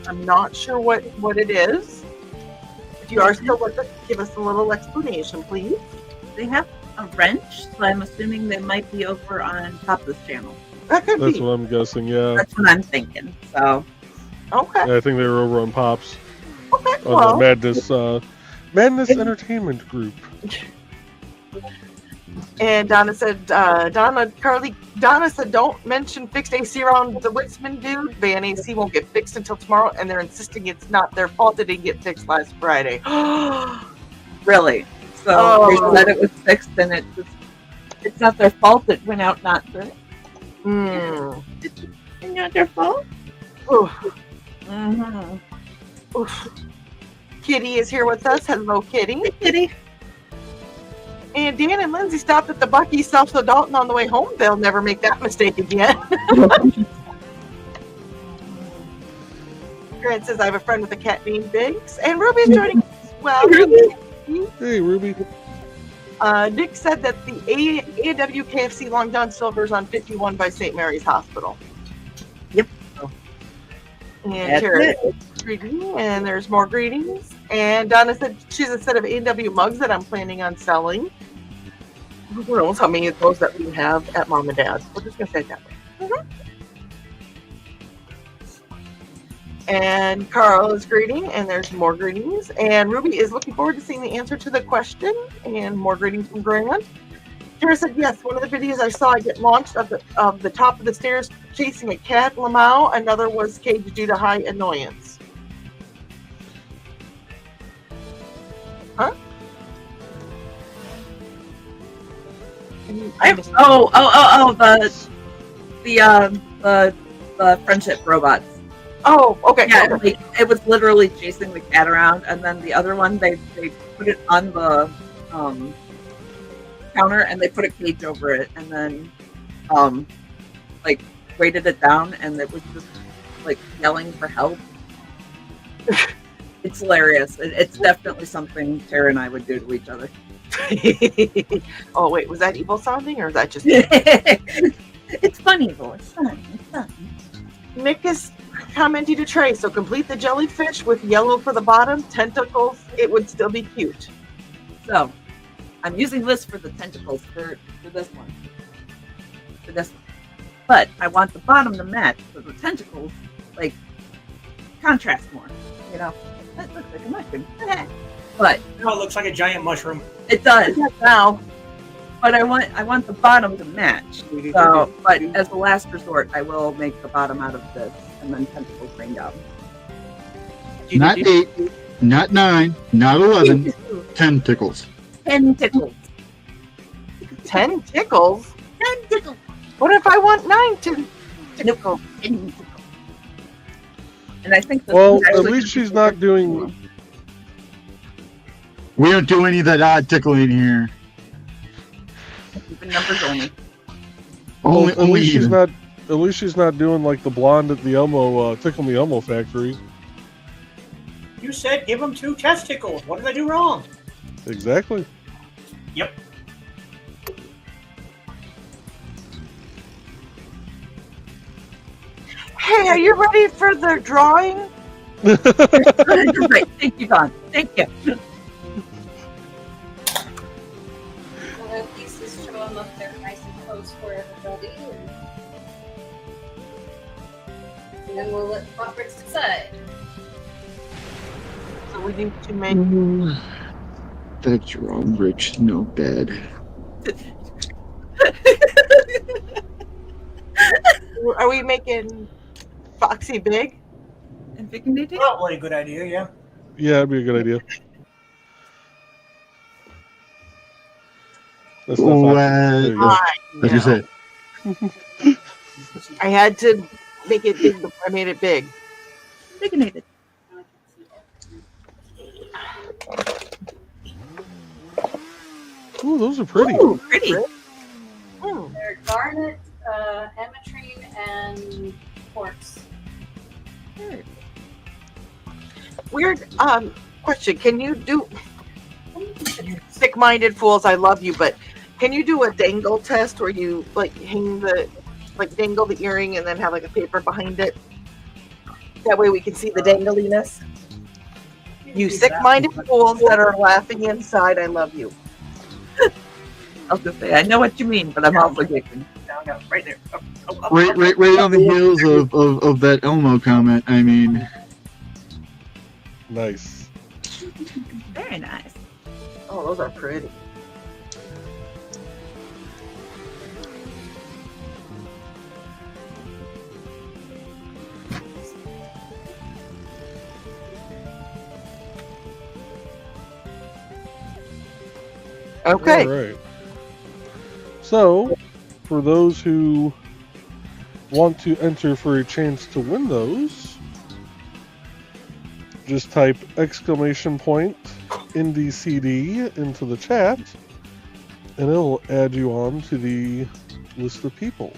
I'm not sure what it is. If you are still with us, give us a little explanation, please. They have a wrench, so I'm assuming they might be over on top of this channel. That could That's be. what I'm guessing, yeah. That's what I'm thinking. So Okay. Yeah, I think they were over on Pops. Okay. On Well, the Madness Entertainment Group. and Donna said, Donna said, don't mention fixed AC around the Witzman dude. Van AC won't get fixed until tomorrow, and they're insisting it's not their fault that it didn't get fixed last Friday. really, so they said it was fixed, and it's not their fault. It went out not good. It's not their fault. Oof. Mm-hmm. Oof. Kitty is here with us. Hello, Kitty. Hey, Kitty. And Dan and Lindsay stopped at the Buc-ee's South of Dalton on the way home. They'll never make that mistake again. Grant says, I have a friend with a cat named Biggs. And Ruby's joining us as well. Hey, Ruby. Nick said that the A&W KFC Long John Silver's on 51 by St. Mary's Hospital. Yep. And That's Tara it. greeting, and there's more greetings. And Donna said she has a set of A&W mugs that I'm planning on selling. Who knows how many of those that we have at Mom and Dad's. We're just going to say it that way. And Carl is greeting, and there's more greetings. And Ruby is looking forward to seeing the answer to the question, and more greetings from Grant. Tara said, yes, one of the videos I saw I get launched of the top of the stairs chasing a cat, Lamau. Another was caged due to high annoyance. Huh? The friendship robots. Oh, okay. Yeah, Okay. it was literally chasing the cat around, and then the other one they put it on the counter and they put a cage over it, and then weighted it down, and it was just yelling for help. It's hilarious. It's definitely something Tara and I would do to each other. Oh, wait, was that evil sounding, or is that just... It's funny though. It's fun. It's fun. Nick is commenting to Trey, so complete the jellyfish with yellow for the bottom, tentacles, it would still be cute. So, I'm using this for the tentacles for this one. For this one. But I want the bottom to match, so the tentacles, contrast more. You know? That looks like a mushroom. But No, it looks like a giant mushroom. it does. Now, But I want the bottom to match. So, but as a last resort, I will make the bottom out of this, and then tentacles rain down. Not 8, not 9, not 11. Tentacles. Tentacles. 10 tickles? Tentacles. What if I want 9 tickles? And I think. Well, at least she's not doing. We don't do any of that odd tickling here. Even numbers only. Only, At only least she's even. not. At least she's not doing like the blonde at the Elmo Tickle Me Elmo factory. You said give them 2 testicles. What did I do wrong? Exactly. Yep. Hey, are you ready for the drawing? You're right. Thank you, Don. Thank you. We'll have pieces show them up there nice and close for everybody. And then we'll let Roberts decide. So we need to make. That's wrong, Rich. No bad. Are we making Foxy big? And Vic and Nate? Probably a good idea, yeah. Yeah, that'd be a good idea. That's not Well, Foxy. There you go. Like you said. I had to make it big before I made it big. Vic and Nate. Ooh, those are pretty. Ooh, pretty. Hmm. They're garnet, ametrine, and quartz. Weird question. Can you do, you sick-minded fools, I love you, but can you do a dangle test where you like dangle the earring and then have like a paper behind it? That way we can see the dangliness. You sick-minded fools that are laughing inside, I love you. I was gonna say, I know what you mean, but I'm also giggling. Down, right there. Up, Right on the heels of that Elmo comment. I mean, Nice. Very nice. Oh, those are pretty. Okay. All right. So, for those who want to enter for a chance to win those, just type !IndieCD into the chat, and it'll add you on to the list of people.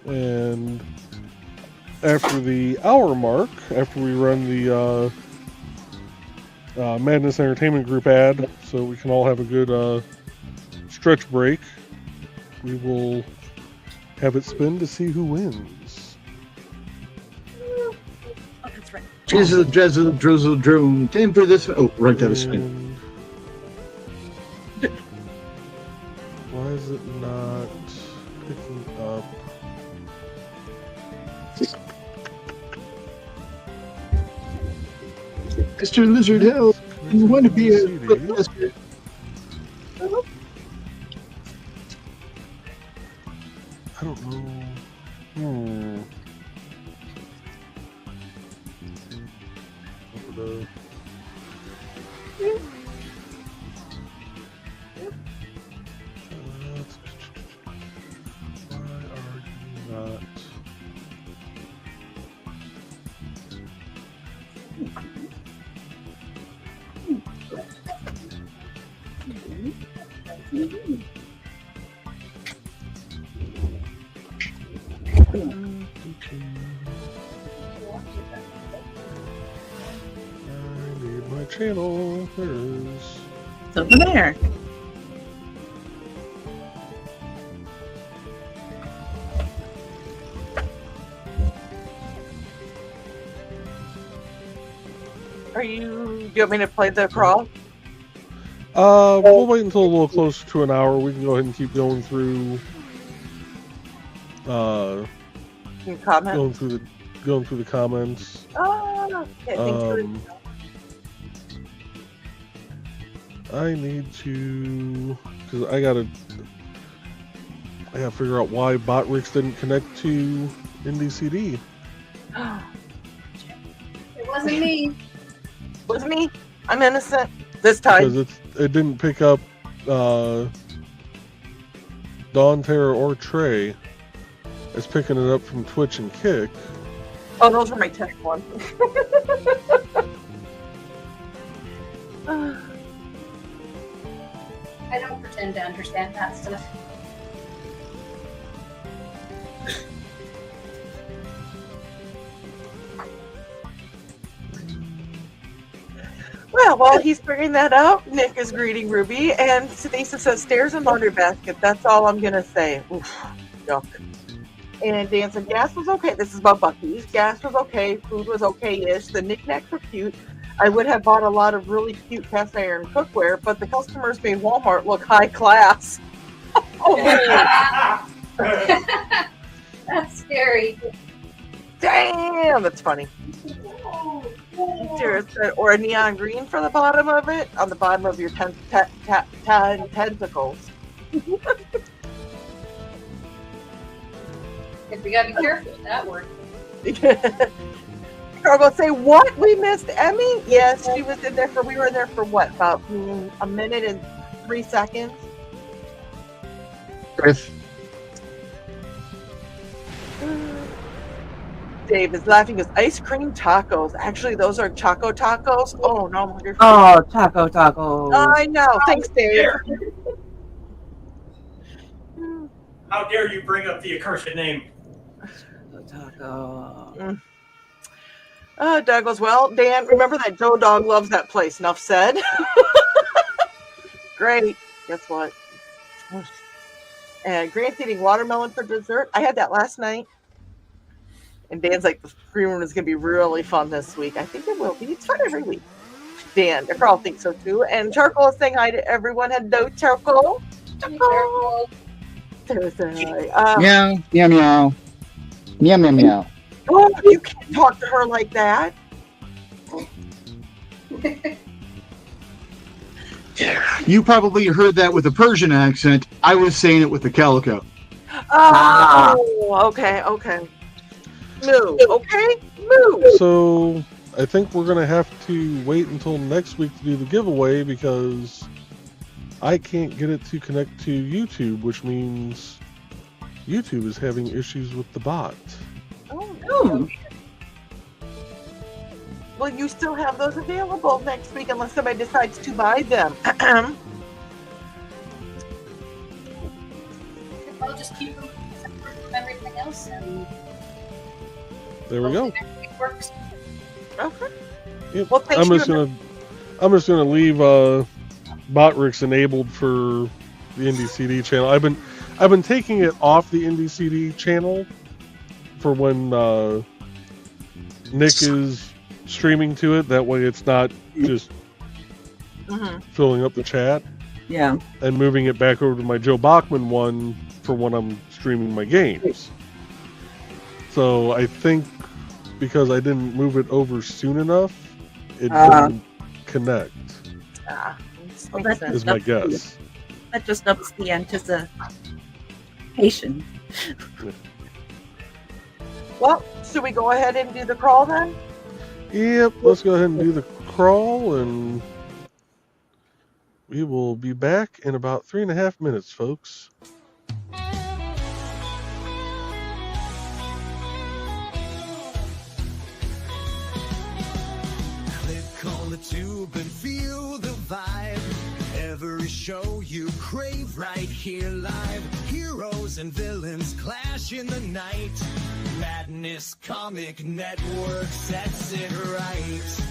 And after the hour mark, after we run the Madness Entertainment Group ad, so we can all have a good stretch break, we will have it spin to see who wins. Oh, that's right. Drizzle, drizzle, drone. Time for this. Oh, right, that was spin. And why is it not picking up? Mr. Lizard Hill, you want to be a CD? footmaster. I don't know. Why are you not? I need my channel. There it is. It's over there. Do you want me to play the crawl? We'll wait until a little closer to an hour. We can go ahead and keep going through. You comment? Going through the comments. Oh, okay. Thank you. I need to, because I gotta figure out why Botrix didn't connect to IndieCD. It wasn't me. Was me? I'm innocent this time. Because it didn't pick up Dawn, Terra, or Trey. It's picking it up from Twitch and Kick. Oh, those are my tech ones. I don't pretend to understand that stuff. Well, while he's figuring that out, Nick is greeting Ruby, and Sinisa says stairs and laundry basket. That's all I'm gonna say. Oof, yuck. And Dan said gas was okay. This is about Buc-ee's. Gas was okay. Food was okay-ish. The knickknacks were cute. I would have bought a lot of really cute cast iron cookware, but the customers made Walmart look high class. Oh, That's scary. damn, that's funny. Sarah said, or a neon green for the bottom of it, on the bottom of your tentacles. We gotta be careful with that word. Carl will say, what? We missed Emmy? Yes, she was in there for, we were in there for what, about a minute and 3 seconds? Chris. Dave is laughing because ice cream tacos. Actually, those are Choco Tacos. Oh, no, I'm hungry. Oh, taco. I know. Thanks, Dave. How dare you bring up the accursed name? Taco. Doug goes, well, Dan, remember that Joe Dog loves that place. Enough said. Great. Guess what? And Grant's eating watermelon for dessert. I had that last night. And Dan's like, the green room is going to be really fun this week. I think it will be. It's fun every week. Dan, Carl thinks so too. And Charcoal is saying hi to everyone. Hello, Charcoal. Charcoal. Meow, meow, meow. Meow, meow, meow. Oh, you can't talk to her like that. You probably heard that with a Persian accent. I was saying it with a calico. Oh, okay. Move, okay? Move. So I think we're gonna have to wait until next week to do the giveaway because I can't get it to connect to YouTube, which means YouTube is having issues with the bot. Oh, no. Well, you still have those available next week unless somebody decides to buy them. I'll just keep them separate from everything else and There we go. it works. Okay. Yep. Well, thank I'm you. just gonna leave Botrix enabled for the IndieCD channel. I've been taking it off the IndieCD channel for when Nick is streaming to it. That way, it's not just filling up the chat. Yeah. And moving it back over to my Joe Bachman one for when I'm streaming my games. So I think because I didn't move it over soon enough, it didn't connect. Well, that Is my guess. That just ups the anticipation. Well, should we go ahead and do the crawl then? Yep, let's go ahead and do the crawl, and we will be back in about 3.5 minutes, folks. Click on the tube and feel the vibe. Every show you crave right here live. Heroes and villains clash in the night. Madness Comic Network sets it right.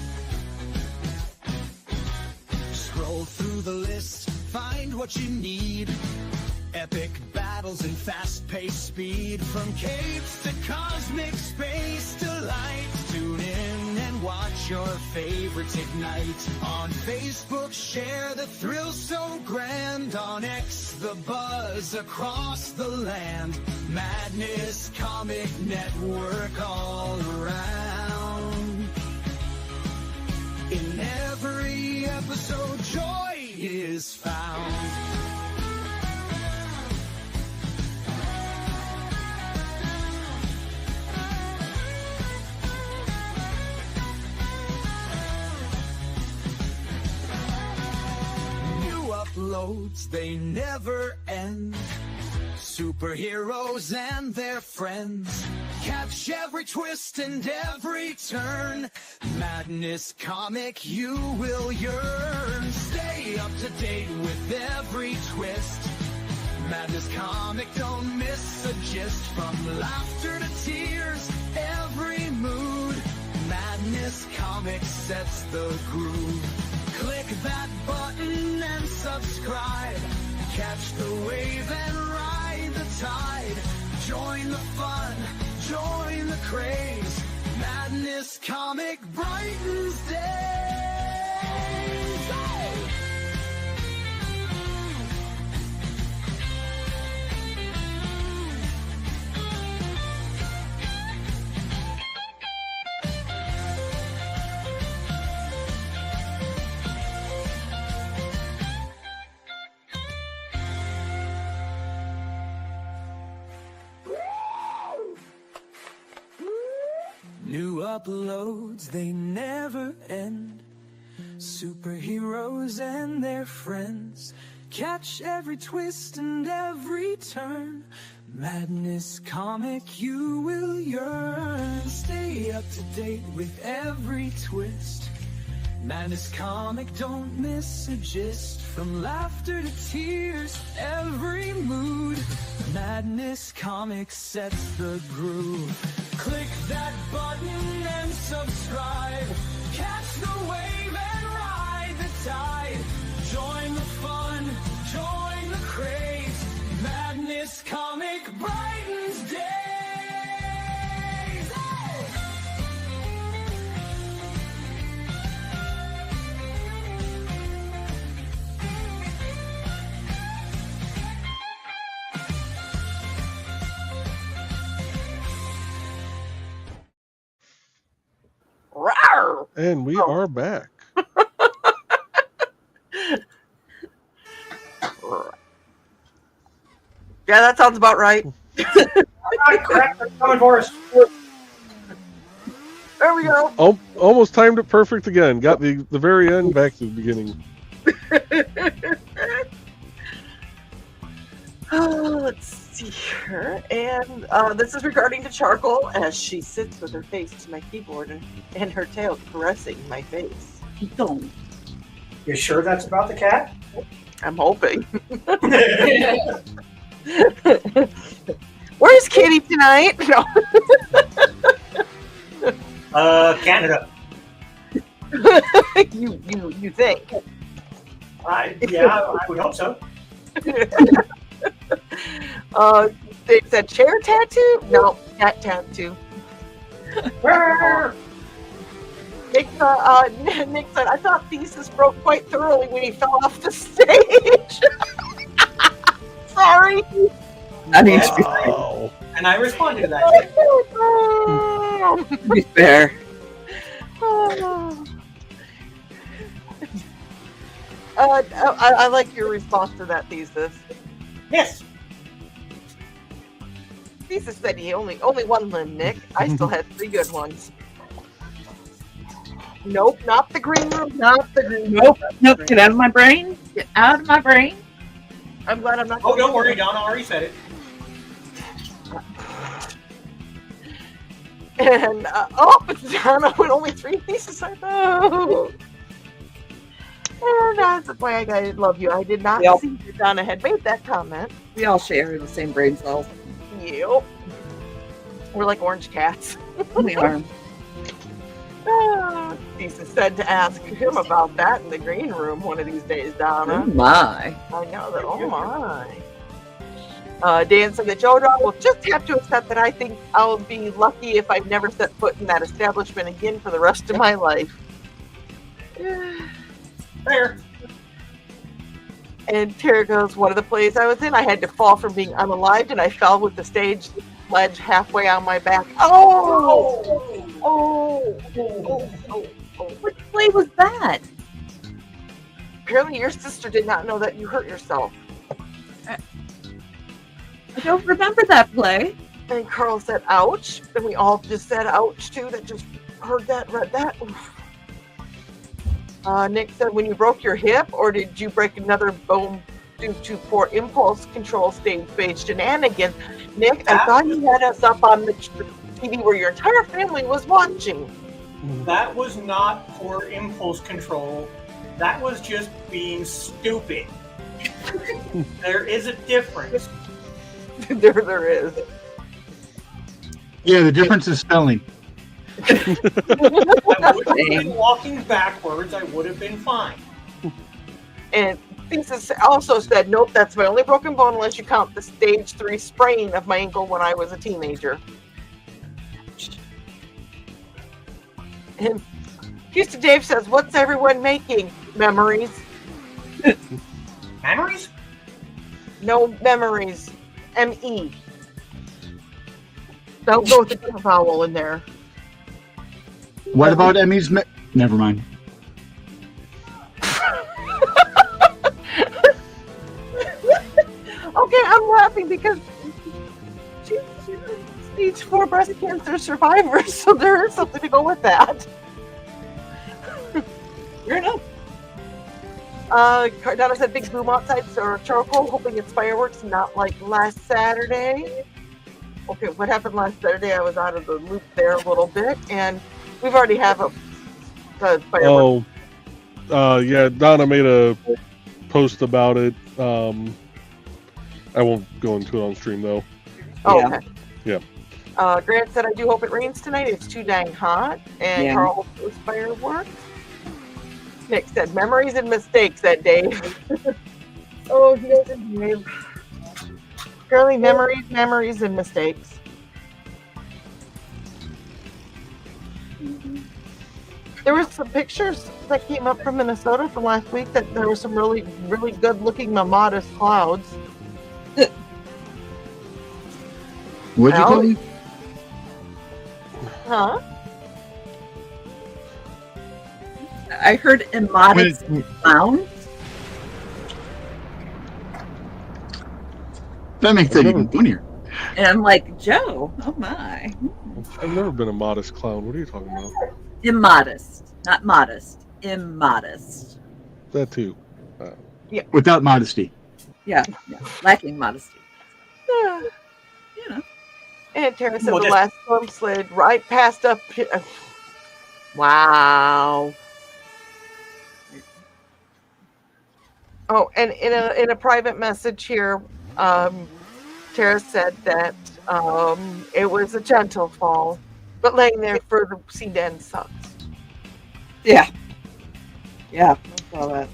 Scroll through the list, find what you need. Epic battles and fast-paced speed. From capes to cosmic space delights. Tune in and watch your favorites ignite. On Facebook, share the thrill so grand. On X, the buzz across the land. Madness Comic Network all around. In every episode, joy is found. Uploads, they never end. Superheroes and their friends. Catch every twist and every turn. Madness Comic, you will yearn. Stay up to date with every twist. Madness Comic, don't miss a gist. From laughter to tears, every mood. Madness Comic sets the groove. Click that button and subscribe. Catch the wave and ride the tide. Join the fun, join the craze. Madness Comic brightens days. New uploads, they never end. Superheroes and their friends. Catch every twist and every turn. Madness Comic, you will yearn. Stay up to date with every twist. Madness Comic, don't miss a gist. From laughter to tears, every mood. Madness Comic sets the groove. Click that button and subscribe. Catch the wave and ride the tide. Join the fun, join the craze. Madness Comic brightens days. Hey! Rawr! And we are back. Yeah, that sounds about right. All right, correct. They're coming for us. There we go. Oh, almost timed it perfect again. Got the very end back to the beginning. Let's see here. And this is regarding to Charcoal as she sits with her face to my keyboard and her tail caressing my face. Don't. You sure that's about the cat? I'm hoping. Where's Kitty tonight? No. Canada. you think? Yeah, I would hope so. They said chair tattoo? No, cat tattoo. Nick said, I thought Thesis broke quite thoroughly when he fell off the stage. Sorry. That needs to be Wow. And I responded to that. to be fair. I like your response to that, Thesis. Yes. Thesis said he only one limb, Nick. I still had 3 good ones. Nope, not the green room. Not the green room. Nope. Get out of my brain. Get out of my brain. I'm glad I'm not. Oh, don't worry. Donna already said it. And Donna with only 3 pieces. I know. And that's why I love you. I did not see that Donna had made that comment. We all share the same brain cells. Yep. We're like orange cats. We are. Lisa said to ask him about that in the green room one of these days, Donna. Oh my. I know that. Oh my. Dan said that Joe Dog will just have to accept that I think I'll be lucky if I never set foot in that establishment again for the rest of my life. Fair. And Tara goes, one of the plays I was in, I had to fall from being unalived and I fell with the stage ledge halfway on my back. Oh! What play was that? Apparently your sister did not know that you hurt yourself. I don't remember that play. And Carl said, ouch. And we all just said, ouch, too. That just heard that, read that. Nick said, when you broke your hip, or did you break another bone due to poor impulse control stage-based shenanigans? Nick, I thought you had us up on the TV where your entire family was watching. That was not poor impulse control. That was just being stupid. There is a difference. There is. Yeah, the difference is spelling. I would have been walking backwards. I would have been fine. And Thesis also said, nope, that's my only broken bone unless you count the stage 3 sprain of my ankle when I was a teenager. And Houston Dave says, what's everyone making? Memories. Memories? No memories. M-E. Don't go with the different vowel in there. What about Emmy's? Never mind. Okay, I'm laughing because she's a stage 4 breast cancer survivor, so there is something to go with that. Fair enough. Cardano said big boom outside, so charcoal, hoping it's fireworks, not like last Saturday. Okay, what happened last Saturday? I was out of the loop there a little bit, and we've already have the fireworks. Oh, yeah, Donna made a post about it. I won't go into it on stream, though. Oh, Yeah. okay. Yeah. Grant said, I do hope it rains tonight. It's too dang hot. And Yeah. Carl hopes it was fireworks. Nick said, memories and mistakes that day. Oh, he doesn't Dave. Apparently, memories, and mistakes. There were some pictures that came up from Minnesota from last week that there were some really, really good-looking modest clouds. What'd you Al? call me? Huh? I heard immodest clown. That makes it even funnier. And I'm like, Joe, oh my. I've never been a modest clown. What are you talking about? Immodest. Not modest. Immodest. That too. Without modesty. Yeah. Lacking modesty. You know. And Tara said Well, the just- last storm slid right past up. Wow. Oh, and in a private message here, Tara said that it was a gentle fall, but laying there for the sea to end sucks. Yeah. Yeah. I saw that.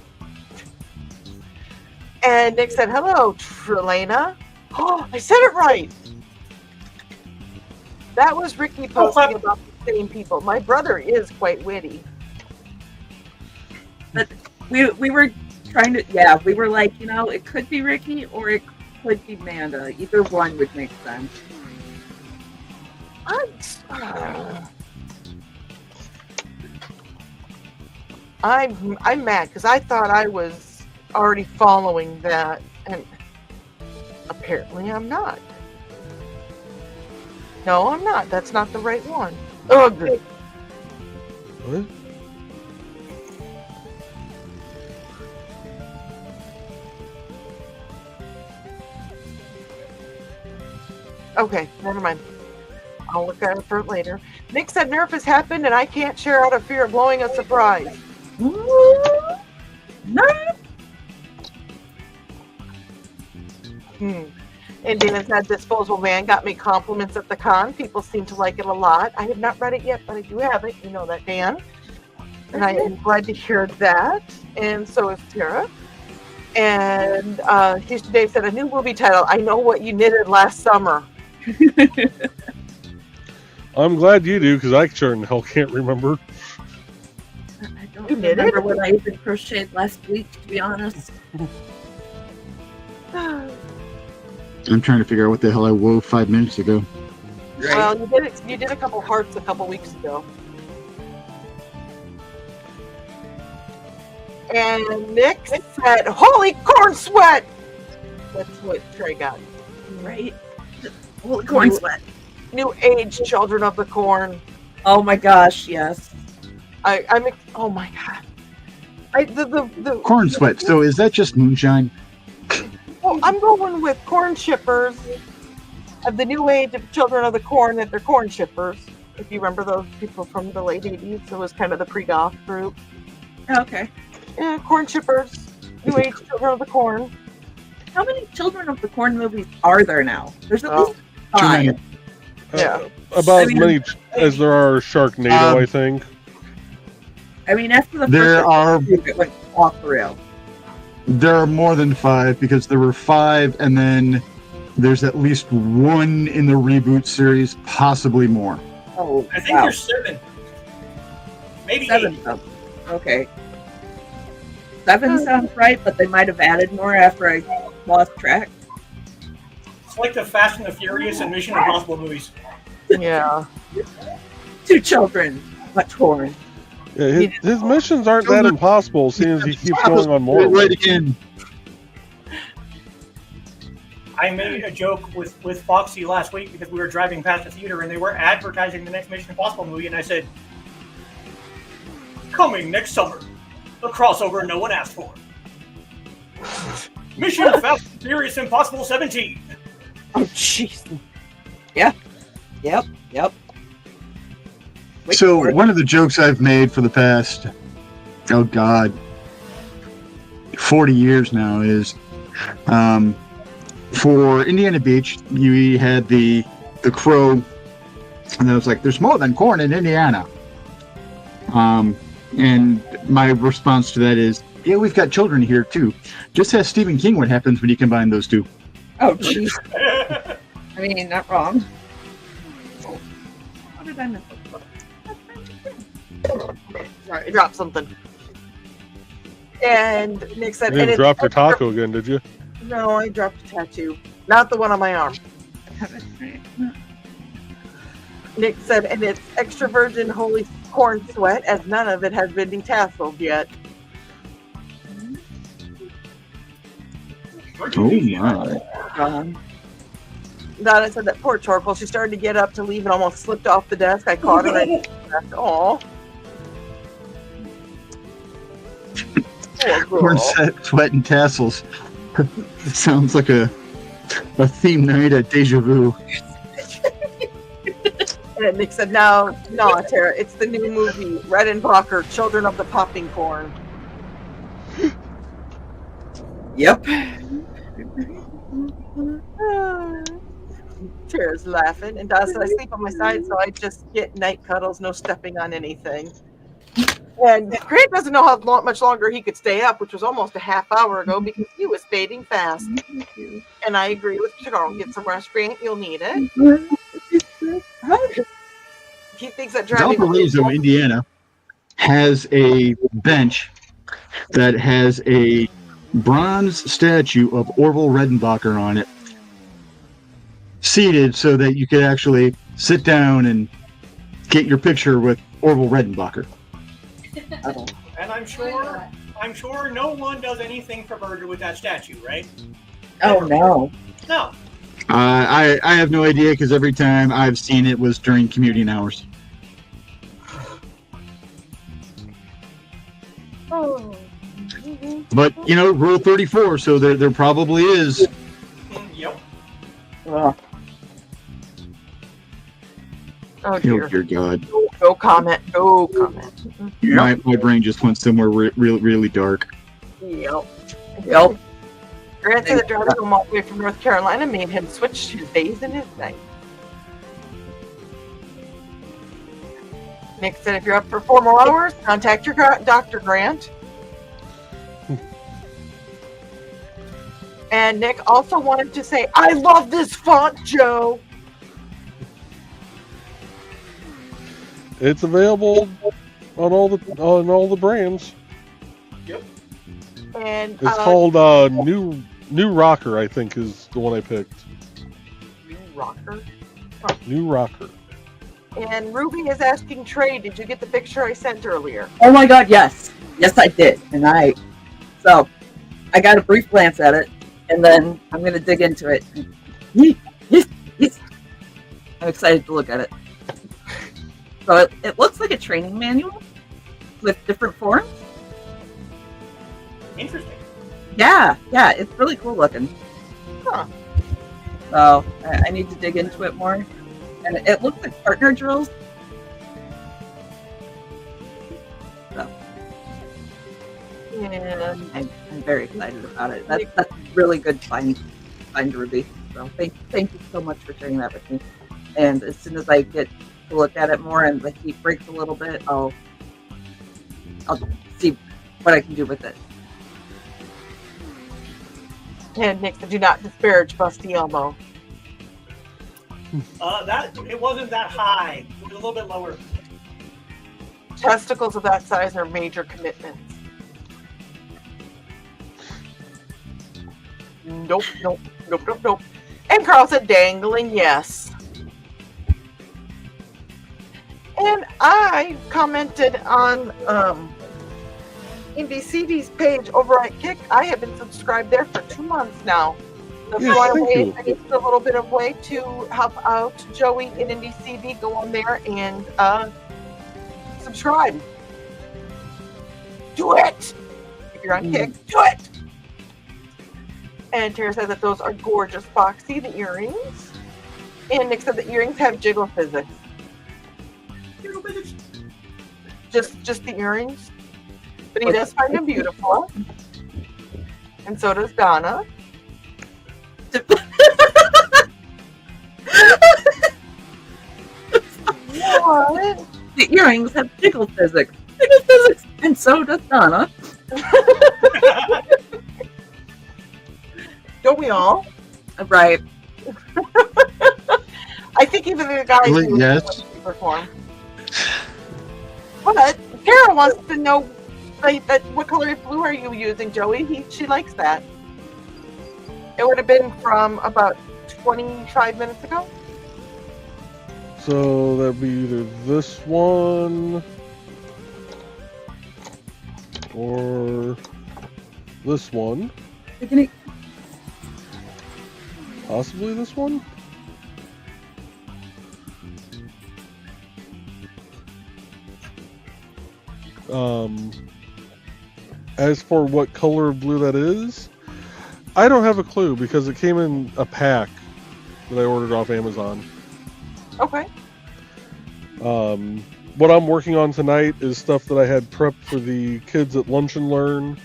And Nick said, hello, Trelena. Oh, I said it right. That was Ricky posting about the same people. My brother is quite witty. But we were trying to, we were like, it could be Ricky or it could be Manda. Either one would make sense. I'm mad because I thought I was already following that, and apparently I'm not. No, I'm not. That's not the right one. Oh, great. What? Okay, never mind. I'll look at it for it later. Nick said nerf has happened and I can't share out of fear of blowing a surprise. No. And Dan said Disposable Man got me compliments at the con. People seem to like it a lot. I have not read it yet, but I do have it. You know that, Dan. And I am glad to hear that. And so is Tara. And Houston Dave said a new movie title. I know what you knitted last summer. I'm glad you do, because I sure in hell can't remember. I don't You did remember it? what I even crocheted last week, to be honest. I'm trying to figure out what the hell I wove 5 minutes ago. Well, you did a couple hearts a couple weeks ago. And Nick said, holy corn sweat! That's what Trey got. Right? Well, corn sweat. New age children of the corn. Oh my gosh, yes. Oh my god. The Corn sweat. So is that just moonshine? well, I'm going with corn shippers of the new age of children of the corn, that they're corn shippers. If you remember those people from the late 80s, it was kind of the pre-goth group. Okay. Yeah, corn shippers, new age children of the corn. How many Children of the Corn movies are there now? There's at Oh. least 5. Yeah. About I as mean- many as there are Sharknado, I think. I mean, after the There first are- it went off the rail. There are more than 5 because there were 5, and then there's at least 1 in the reboot series, possibly more. Oh, I think there's 7. Maybe 7. 8. Okay. 7 sounds right, but they might have added more after I lost track. It's like the Fast and the Furious and Mission Impossible movies. Yeah. 2 children, much horn. Yeah, his missions aren't that impossible, seeing as he keeps going on more. Right again. I made a joke with Foxy last week because we were driving past the theater and they were advertising the next Mission Impossible movie, and I said, "Coming next summer, the crossover no one asked for. Mission Fast and Furious Impossible 17." Oh, jeez. Yeah. Yep. Wait So for it. one of the jokes I've made for the past, 40 years now is, for Indiana Beach, you had the crow, and I was like, "There's more than corn in Indiana." And my response to that is, "Yeah, we've got children here too. Just ask Stephen King what happens when you combine those two." Oh, jeez. I mean, not wrong. How did I miss it? Sorry, I dropped something. And Nick said, You and didn't it's drop your extra- taco again, did you? No, I dropped a tattoo. Not the one on my arm. Nick said, and it's extra virgin holy corn sweat, as none of it has been detasseled yet. Oh my! Donna said that poor Torkel, she started to get up to leave and almost slipped off the desk. I caught her and oh. Corn set, sweat, and tassels. It sounds like a theme night at Deja Vu. And Nick said, no, Tara, it's the new movie, Redenbacher, Children of the Popping Corn. Yep. Tara's laughing, and Donna said, I sleep on my side, so I just get night cuddles, no stepping on anything. And Grant doesn't know how much longer he could stay up, which was almost a half hour ago, because he was fading fast. And I agree with Carl. Get some rest, Grant. You'll need it. He thinks that driving. Valparaiso, Indiana, has a bench that has a bronze statue of Orville Redenbacher on it, seated so that you could actually sit down and get your picture with Orville Redenbacher. And I'm sure no one does anything perverted with that statue, right? Oh, no. No. I have no idea because every time I've seen it was during commuting hours. Oh. But, you know, Rule 34, so there probably is. Yep. Ugh. Oh, Oh, dear. dear God. No comment. No comment. My brain just went somewhere really dark. Yep. Yep. Grant said that driving home all the way from North Carolina made him switch his days and his nights. Nick said if you're up for 4 more hours, contact your Dr. Grant. And Nick also wanted to say, I love this font, Joe. It's available on all the brands. Yep. And It's called New Rocker, I think, is the one I picked. New Rocker. New Rocker. And Ruby is asking Trey, did you get the picture I sent earlier? Oh my God, yes. Yes, I did. And I got a brief glance at it, and then I'm going to dig into it. Yes. I'm excited to look at it. So it looks like a training manual with different forms. Interesting. Yeah, it's really cool looking. Huh. So I need to dig into it more. And it looks like partner drills. So And I'm very excited about it. That's a really good find, Ruby. So thank you so much for sharing that with me. And as soon as I get to look at it more and the heat breaks a little bit, I'll see what I can do with it. And Nick said, do not disparage Busty Elmo. That it wasn't that high. It was a little bit lower. Testicles of that size are major commitments. Nope. And Carl said, dangling, yes. And I commented on IndieCD's page over at Kick. I have been subscribed there for 2 months now. So Yes, thank you. I need a little bit of way to help out Joey and IndieCD. Go on there and subscribe. Do it! If you're on Kick, do it! And Tara said that those are gorgeous, Foxy, the earrings. And Nick said the earrings have jiggle physics. Jiggle physics. Just the earrings. But he does find them beautiful. And so does Donna. What? The earrings have jiggle physics. Jiggle physics. And so does Donna. Don't we all? Right. I think even the guys who Yes. perform. But Tara wants to know what color of blue are you using, Joey? She likes that. It would have been from about 25 minutes ago. So that'd be either this one or this one. Possibly this one? As for what color of blue that is, I don't have a clue because it came in a pack that I ordered off Amazon. Okay. What I'm working on tonight is stuff that I had prepped for the kids at Lunch and Learn,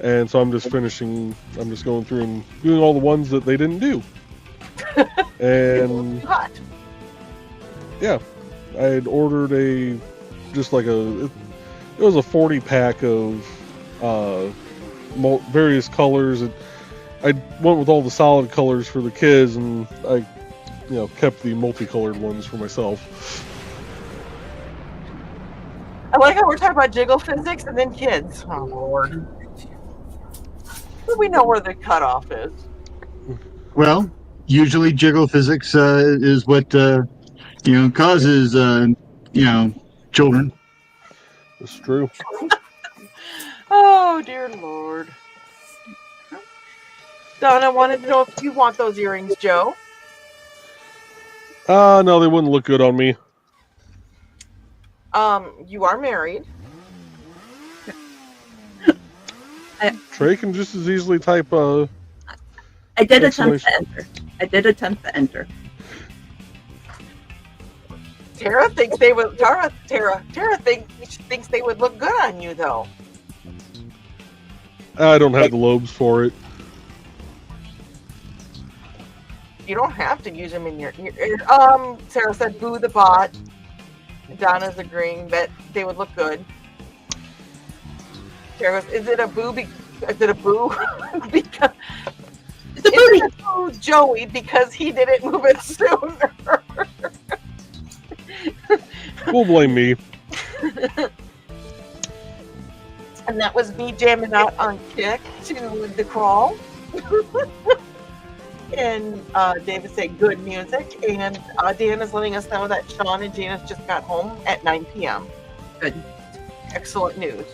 and so I'm just going through and doing all the ones that they didn't do. And Hot. yeah, I had ordered it was a 40 pack of various colors. I went with all the solid colors for the kids, and I kept the multicolored ones for myself. I like how we're talking about jiggle physics and then kids. Oh, Lord. Well, we know where the cutoff is. Well, usually jiggle physics is what causes children. It's true. Oh, dear Lord. Donna wanted to know if you want those earrings, Joe. No, they wouldn't look good on me. You are married. Trey can just as easily type I did attempt Exclamation. to enter. Tara thinks they would. Tara thinks they would look good on you, though. I don't have the lobes for it. You don't have to use them in your ear. Sarah said, "Boo the bot." Donna's agreeing that they would look good. Sarah goes, "Is it a boo? Is it a boo? Because It's a booty. it's a boo, Joey, because he didn't move it sooner." We'll blame me. And that was me jamming out on Kick to the crawl. And David said good music. And Dan is letting us know that Sean and Janice just got home at 9 p.m. Good. Excellent news.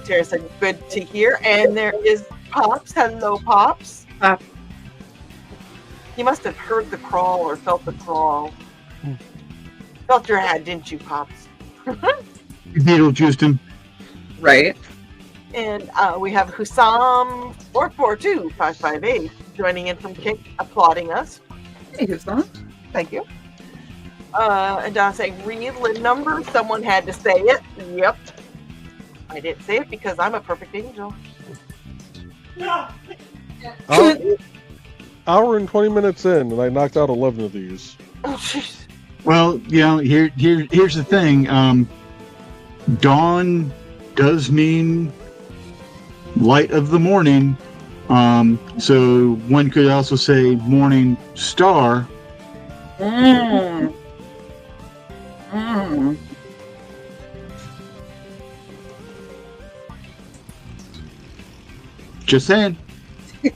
Tara said good to hear. And there is Pops. Hello, Pops. Pop. You must have heard the crawl or felt the crawl. Felt your head, didn't you, Pops? Beetlejuiced him. Right. And we have Hussam 442558 joining in from Kick, applauding us. Hey, who's on? Thank you. And Don saying, read the number. Someone had to say it. Yep. I didn't say it because I'm a perfect angel. Hour and 20 minutes in, and I knocked out 11 of these. Oh, jeez. Well, here's the thing. Dawn does mean light of the morning, So one could also say morning star. Mm. Mm. Just saying. You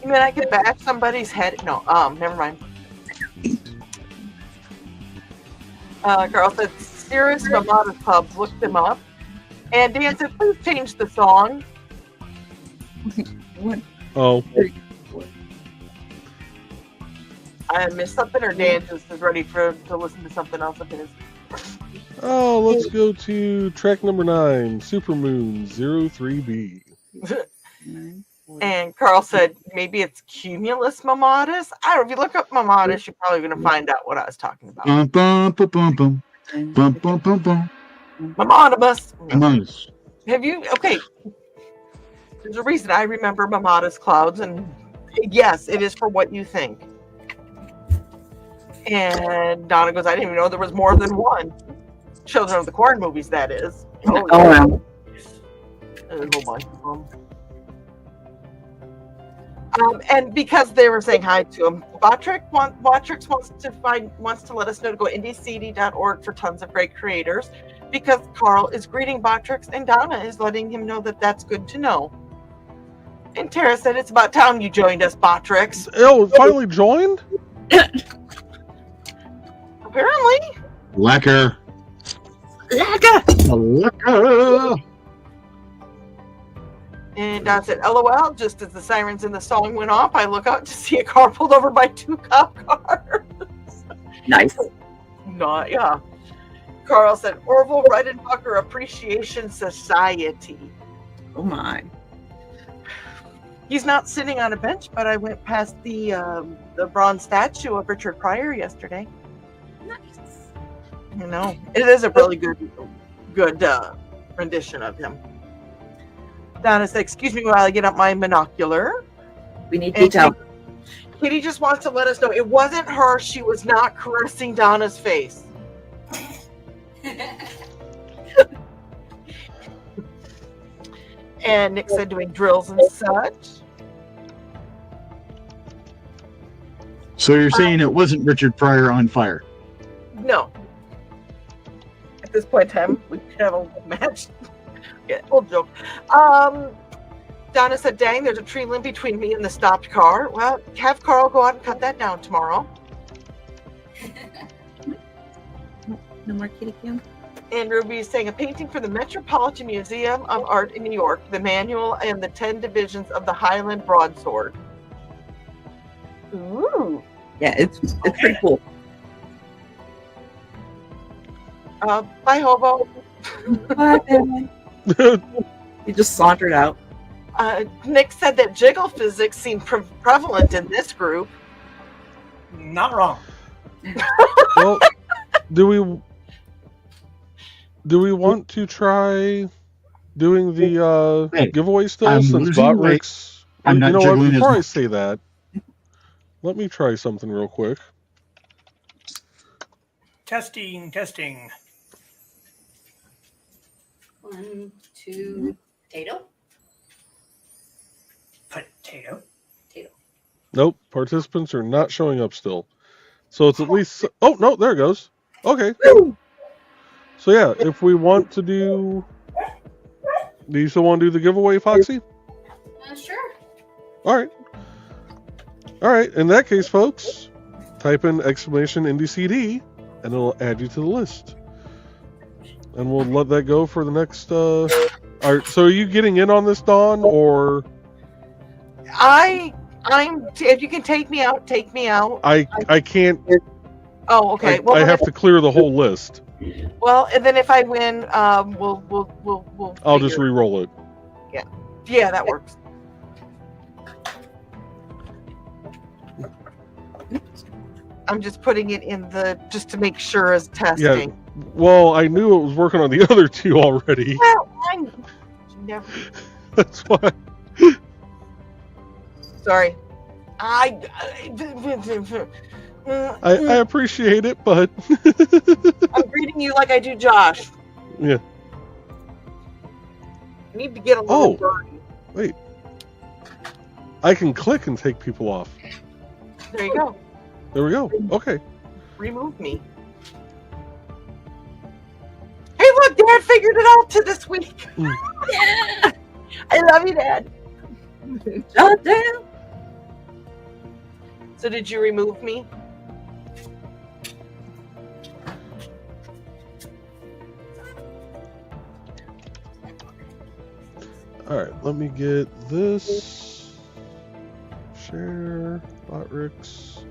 mean I could bash somebody's head? No, never mind. Carl said, Cirrus Mamata Pub looked him up. And Dan said, please change the song. Oh, I missed something, or Dan just is ready to listen to something else of his. oh, let's go to track number 9, Supermoon 03B. And Carl said, maybe it's cumulus mammatus. I don't know. If you look up mammatus, you're probably going to find out what I was talking about. Bum bum bum bum bum bum bum bum bum. Mammatus. Nice. Have you? Okay. There's a reason I remember mammatus clouds, and yes, it is for what you think. And Donna goes, I didn't even know there was more than one. Children of the Corn movies, that is. Oh, wow. There's a whole bunch of them. And because they were saying hi to him, Botrix wants to let us know to go to IndieCD.org for tons of great creators, because Carl is greeting Botrix and Donna is letting him know that that's good to know. And Tara said, it's about time you joined us, Botrix. Oh, finally joined? Apparently. Lecker. Lecker. Lecker. And Don said, LOL, just as the sirens in the song went off, I look out to see a car pulled over by 2 cop cars. Nice. Not, yeah. Carl said, Orville Redenbacher Appreciation Society. Oh, my. He's not sitting on a bench, but I went past the bronze statue of Richard Pryor yesterday. Nice. You know, it is a really good rendition of him. Donna said, excuse me while I get up my monocular. We need detail. Kitty just wants to let us know it wasn't her. She was not caressing Donna's face. And Nick said doing drills and such. So you're saying it wasn't Richard Pryor on fire? No. At this point in time, we could have a match. Yeah, old joke. Donna said, dang, there's a tree limb between me and the stopped car. Well, have Carl go out and cut that down tomorrow. No more kitty cam? And Ruby is saying, a painting for the Metropolitan Museum of Art in New York, the manual and the 10 divisions of the Highland Broadsword. Ooh. Yeah, it's pretty cool. Bye, Hobo. Bye, family. He just sauntered out. Nick said that jiggle physics seem prevalent in this group. Not wrong. Well, do we want to try doing the Hey, giveaway still, I'm since losing weight. Botrix? I'm not you know what? jiggling as Before I much. say that, let me try something real quick. Testing. 1, 2, potato. Potato. Nope, participants are not showing up still. So it's at least... Oh, no, there it goes. Okay. So yeah, if we want to do... Do you still want to do the giveaway, Foxy? Sure. Alright. Alright, in that case, folks, type in !IndieCD, and it'll add you to the list. And we'll let that go for the next... Alright, so are you getting in on this, Dawn, or... If you can take me out, take me out. I can't... Oh, okay. I have to clear the whole list. Well, and then if I win, we'll I'll just figure- re-roll it. Yeah, that works. I'm just putting it in just to make sure as testing. Yeah. Well, I knew it was working on the other two already. Well, I never. That's why. Sorry. I appreciate it, but I'm greeting you like I do Josh. yeah. I need to get a little Oh. birdie. Wait. I can click and take people off. There you go. There we go. Okay. Remove me. Hey, look, Dad figured it out to this week. Yeah. I love you, Dad. Shut down. So did you remove me? All right. Let me get this. Share. Botrix.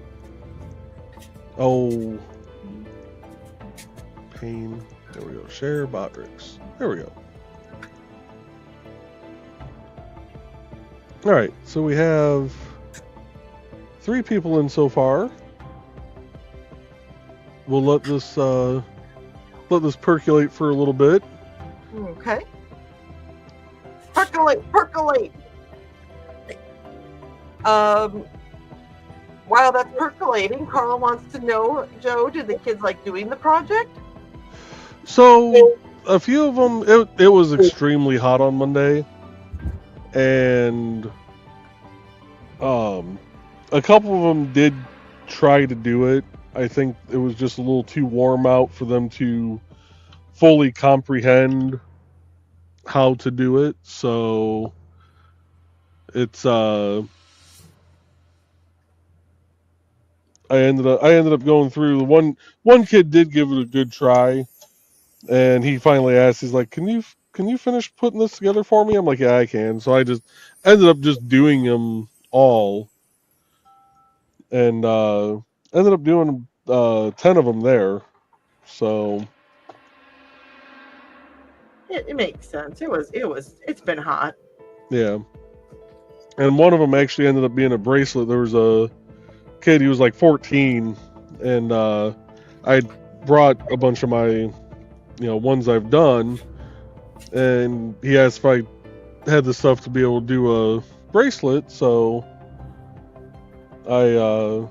Oh. Pain. There we go. Share Botrix. There we go. All right. So we have 3 people in so far. We'll let this percolate for a little bit. Okay. Percolate, percolate. While that's percolating, Carl wants to know, Joe, did the kids like doing the project? So a few of them, it was extremely hot on Monday, and a couple of them did try to do it. I think it was just a little too warm out for them to fully comprehend how to do it. So it's I ended up going through the one kid did give it a good try, and he finally asked, he's like, can you finish putting this together for me? I'm like, yeah, I can. So I just ended up just doing them all, and ended up doing 10 of them there. So It makes sense. It's been hot. yeah. And one of them actually ended up being a bracelet. There was a kid, he was like 14, and I brought a bunch of my ones I've done, and he asked if I had the stuff to be able to do a bracelet. So I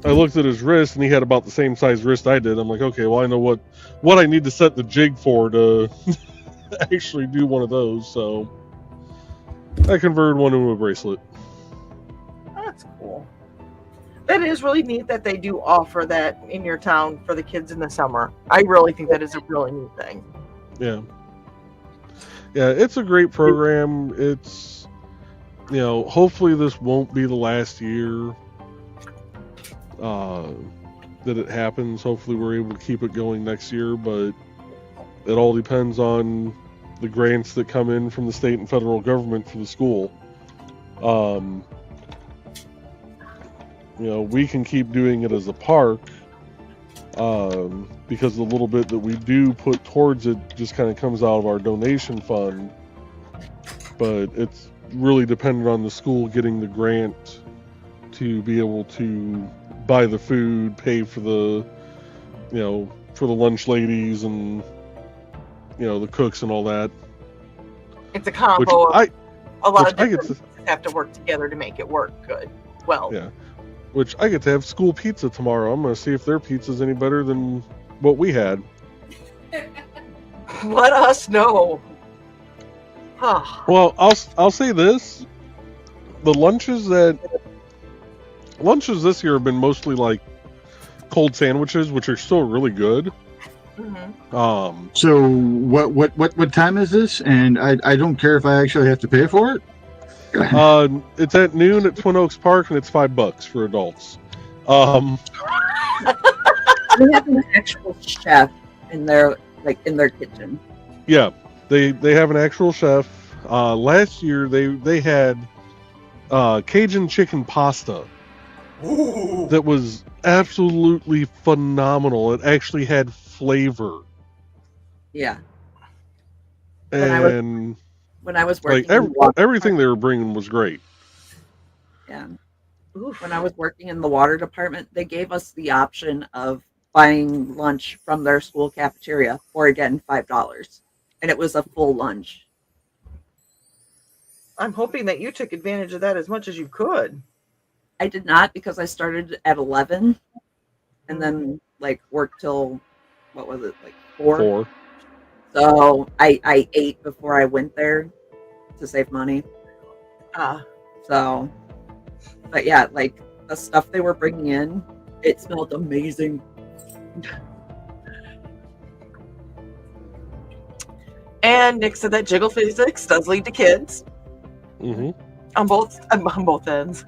looked at his wrist, and he had about the same size wrist I did. I'm like, okay, well, I know what I need to set the jig for to actually do one of those. So I converted one into a bracelet. That's cool. That is really neat that they do offer that in your town for the kids in the summer. I really think that is a really neat thing. Yeah. Yeah, it's a great program. It's, hopefully this won't be the last year that it happens. Hopefully we're able to keep it going next year, but it all depends on the grants that come in from the state and federal government for the school. We can keep doing it as a park, because the little bit that we do put towards it just kind of comes out of our donation fund. But it's really dependent on the school getting the grant to be able to buy the food, pay for the, for the lunch ladies and, the cooks and all that. It's a combo of a lot of I different pieces have to work together to make it work good. Well, yeah. Which I get to have school pizza tomorrow. I'm going to see if their pizza's any better than what we had. Let us know. Huh. Well, I'll say this: the lunches this year have been mostly like cold sandwiches, which are still really good. Mm-hmm. So what time is this? And I don't care if I actually have to pay for it. It's at noon at Twin Oaks Park, and it's $5 for adults. They have an actual chef in their kitchen. Yeah, they have an actual chef. Last year they had Cajun chicken pasta. Ooh. That was absolutely phenomenal. It actually had flavor. Yeah. And when I was working, everything they were bringing was great. Yeah. Oof. When I was working in the water department, they gave us the option of buying lunch from their school cafeteria for, again, $5. And it was a full lunch. I'm hoping that you took advantage of that as much as you could. I did not, because I started at 11 and then worked till, what was it, 4? So I ate before I went there to save money. So, but yeah, like the stuff they were bringing in, it smelled amazing. And Nick said that jiggle physics does lead to kids Mm-hmm. on both ends.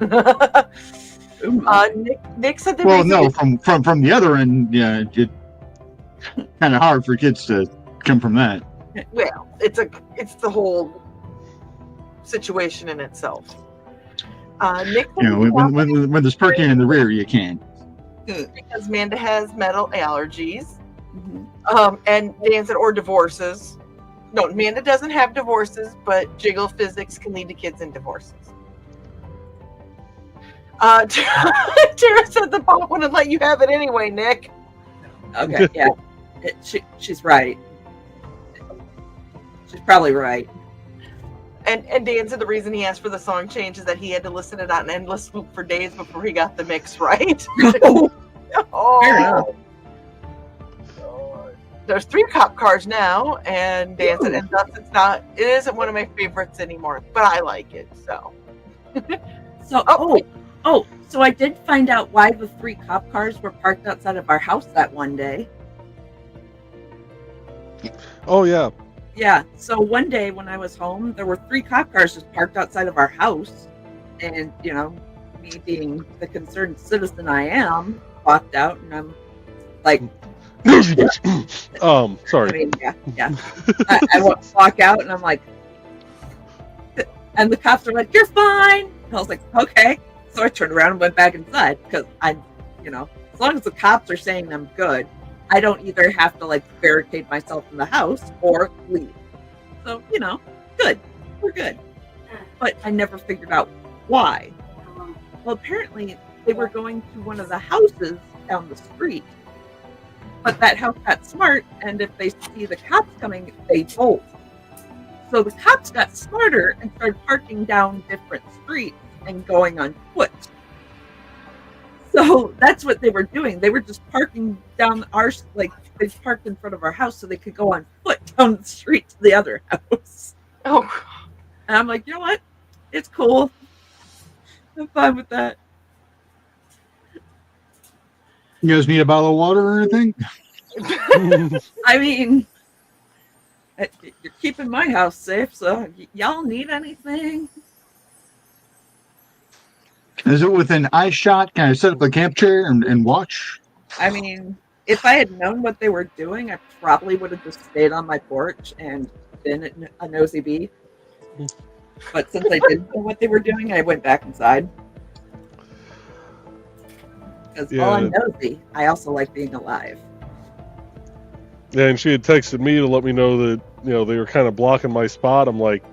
Nick said the Well, reason no, from the other end, yeah, it's kind of hard for kids to come from that. well, it's the whole situation in itself. Nick said You know, when there's perking in the rear, you can't. because Amanda has metal allergies. Mhm. And Dan said, or divorces. No, Amanda doesn't have divorces, but jiggle physics can lead to kids in divorces. Tara said the pop wouldn't let you have it anyway, Nick. Okay, yeah, she's right. She's probably right. And Dan said the reason he asked for the song change is that he had to listen to it on an endless loop for days before he got the mix right. Fair enough. There's 3 cop cars now, and Dan said, and thus it isn't one of my favorites anymore, but I like it, so. So, so I did find out why the 3 cop cars were parked outside of our house that one day. Oh yeah. Yeah, so one day when I was home, there were 3 cop cars just parked outside of our house. And, you know, me being the concerned citizen I am, walked out and I'm like, Nosy bitch. Sorry. I mean, yeah. I walk out and I'm like, and the cops are like, "You're fine." And I was like, "Okay." So I turned around and went back inside because as long as the cops are saying I'm good, I don't either have to like barricade myself in the house or leave. So, good. We're good. But I never figured out why. Well, apparently they were going to one of the houses down the street. But that house got smart, and if they see the cops coming, they bolt. So the cops got smarter and started parking down different streets and going on foot. So that's what they were doing. They were just parking down they parked in front of our house so they could go on foot down the street to the other house. Oh, And I'm like, you know what? It's cool. I'm fine with that. You guys need a bottle of water or anything? I mean, you're keeping my house safe, so y'all need anything? Is it within eye shot? Can I set up a camp chair and watch? I mean, if I had known what they were doing, I probably would have just stayed on my porch and been a nosy bee. But since I didn't know what they were doing, I went back inside. Because while I'm nosy, I also like being alive. Yeah, and she had texted me to let me know that, they were kind of blocking my spot. I'm like,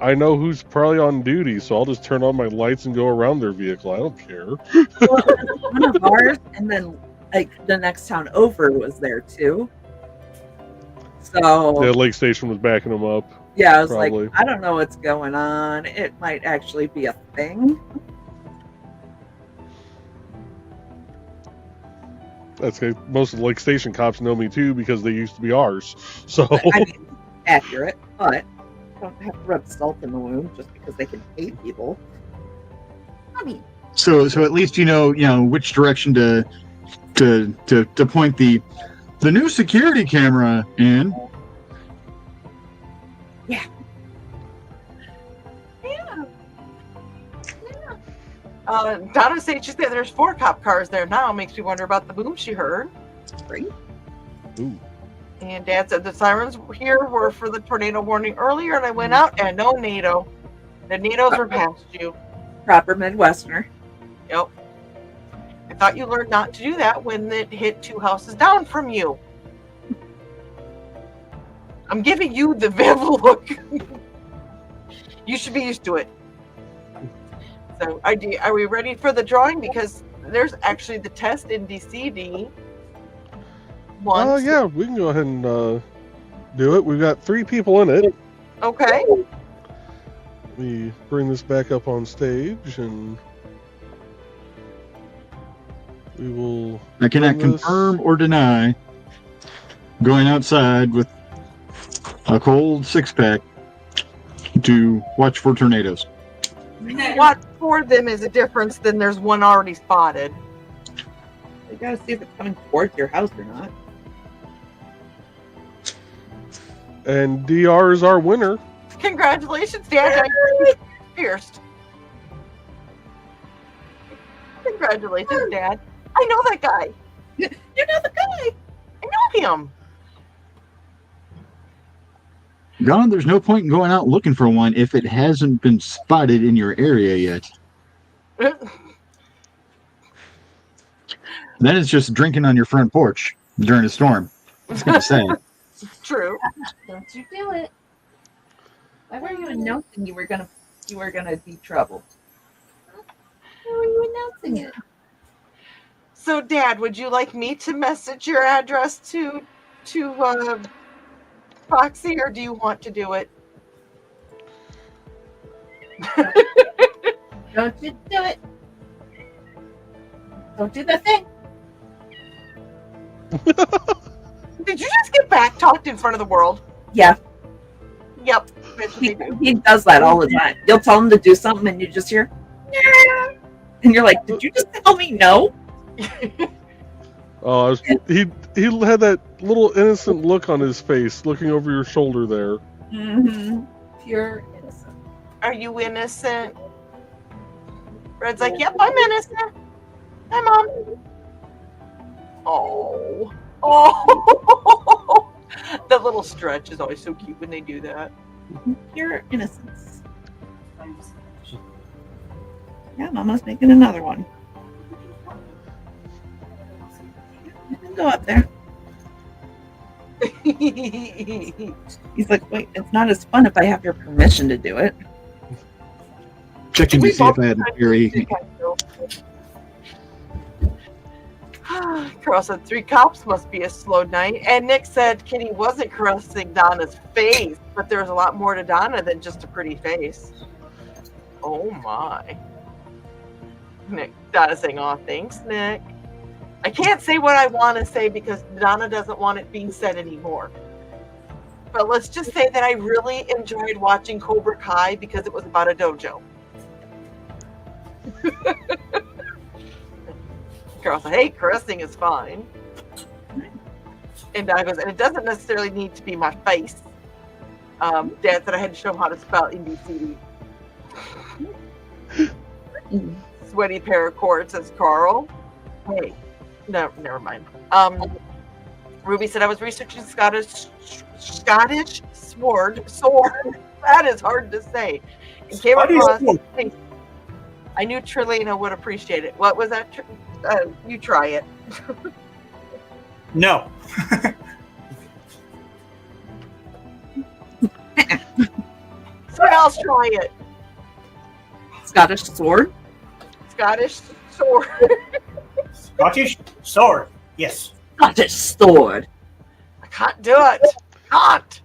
I know who's probably on duty, so I'll just turn on my lights and go around their vehicle. I don't care. Well, one of ours, and then the next town over was there too. So Yeah, Lake Station was backing them up. yeah, I was probably. like, I don't know what's going on. It might actually be a thing. That's okay. Most of the Lake Station cops know me too because they used to be ours. So I mean, accurate, but don't have to rub salt in the wound just because they can hate people. I mean, So at least you know which direction to point the new security camera in. Donna said she said there's 4 cop cars there now. Makes me wonder about the boom she heard. Great. Ooh. And Dad said the sirens here were for the tornado warning earlier, and I went out and no NATO. The NATOs were past you. Proper Midwesterner. Yep. I thought you learned not to do that when it hit 2 houses down from you. I'm giving you the Viv look. You should be used to it. So, are we ready for the drawing? Because there's actually the test in IndieCD. Oh yeah, we can go ahead and do it. We've got 3 people in it. Okay. Let me bring this back up on stage, and we will. I cannot run this. confirm or deny going outside with a cold 6-pack to watch for tornadoes. What for them is a difference than there's one already spotted. You gotta see if it's coming towards your house or not. And DR is our winner. Congratulations, Dad. Pierced. Congratulations, Dad. I know that guy. You know the guy. I know him. John, there's no point in going out looking for one if it hasn't been spotted in your area yet. Then it's just drinking on your front porch during a storm. I was going to say. True. Don't you do it. Why were you announcing you were gonna be trouble? Why were you announcing it? So, Dad, would you like me to message your address to Foxy, or do you want to do it? Don't you do it. Don't do the thing. Did you just get back talked in front of the world? Yeah, Yep. That's what they do. he does that all the time. You'll tell him to do something and you just hear, "Nah." And you're like, did you just tell me no? Oh, he had that little innocent look on his face, looking over your shoulder there. Mm-hmm. Pure innocent. Are you innocent? Red's like, yep, I'm innocent. Hi, Mom. Oh. Oh. That little stretch is always so cute when they do that. Pure innocence. Yeah, Mama's making another one. You can go up there. He's like, wait, it's not as fun if I have your permission to do it. Checking to see if I had a theory. Carol said 3 cops must be a slow night. And Nick said Kitty wasn't caressing Donna's face, but there's a lot more to Donna than just a pretty face. Oh my. Nick, Donna's saying, oh, thanks, Nick. I can't say what I want to say because Donna doesn't want it being said anymore. But let's just say that I really enjoyed watching Cobra Kai because it was about a dojo. Carol said, hey, caressing is fine. And Donna goes, and it doesn't necessarily need to be my face. Dad said I had to show him how to spell IndieCD. Sweaty paracord, says Carl. Hey, no, never mind. Ruby said I was researching Scottish sword. That is hard to say. And came across. I knew Trilena would appreciate it. What was that? You try it. No. Someone else try it. Scottish sword? Scottish sword. Scottish sword. Yes. Scottish sword. I can't do it. Can't.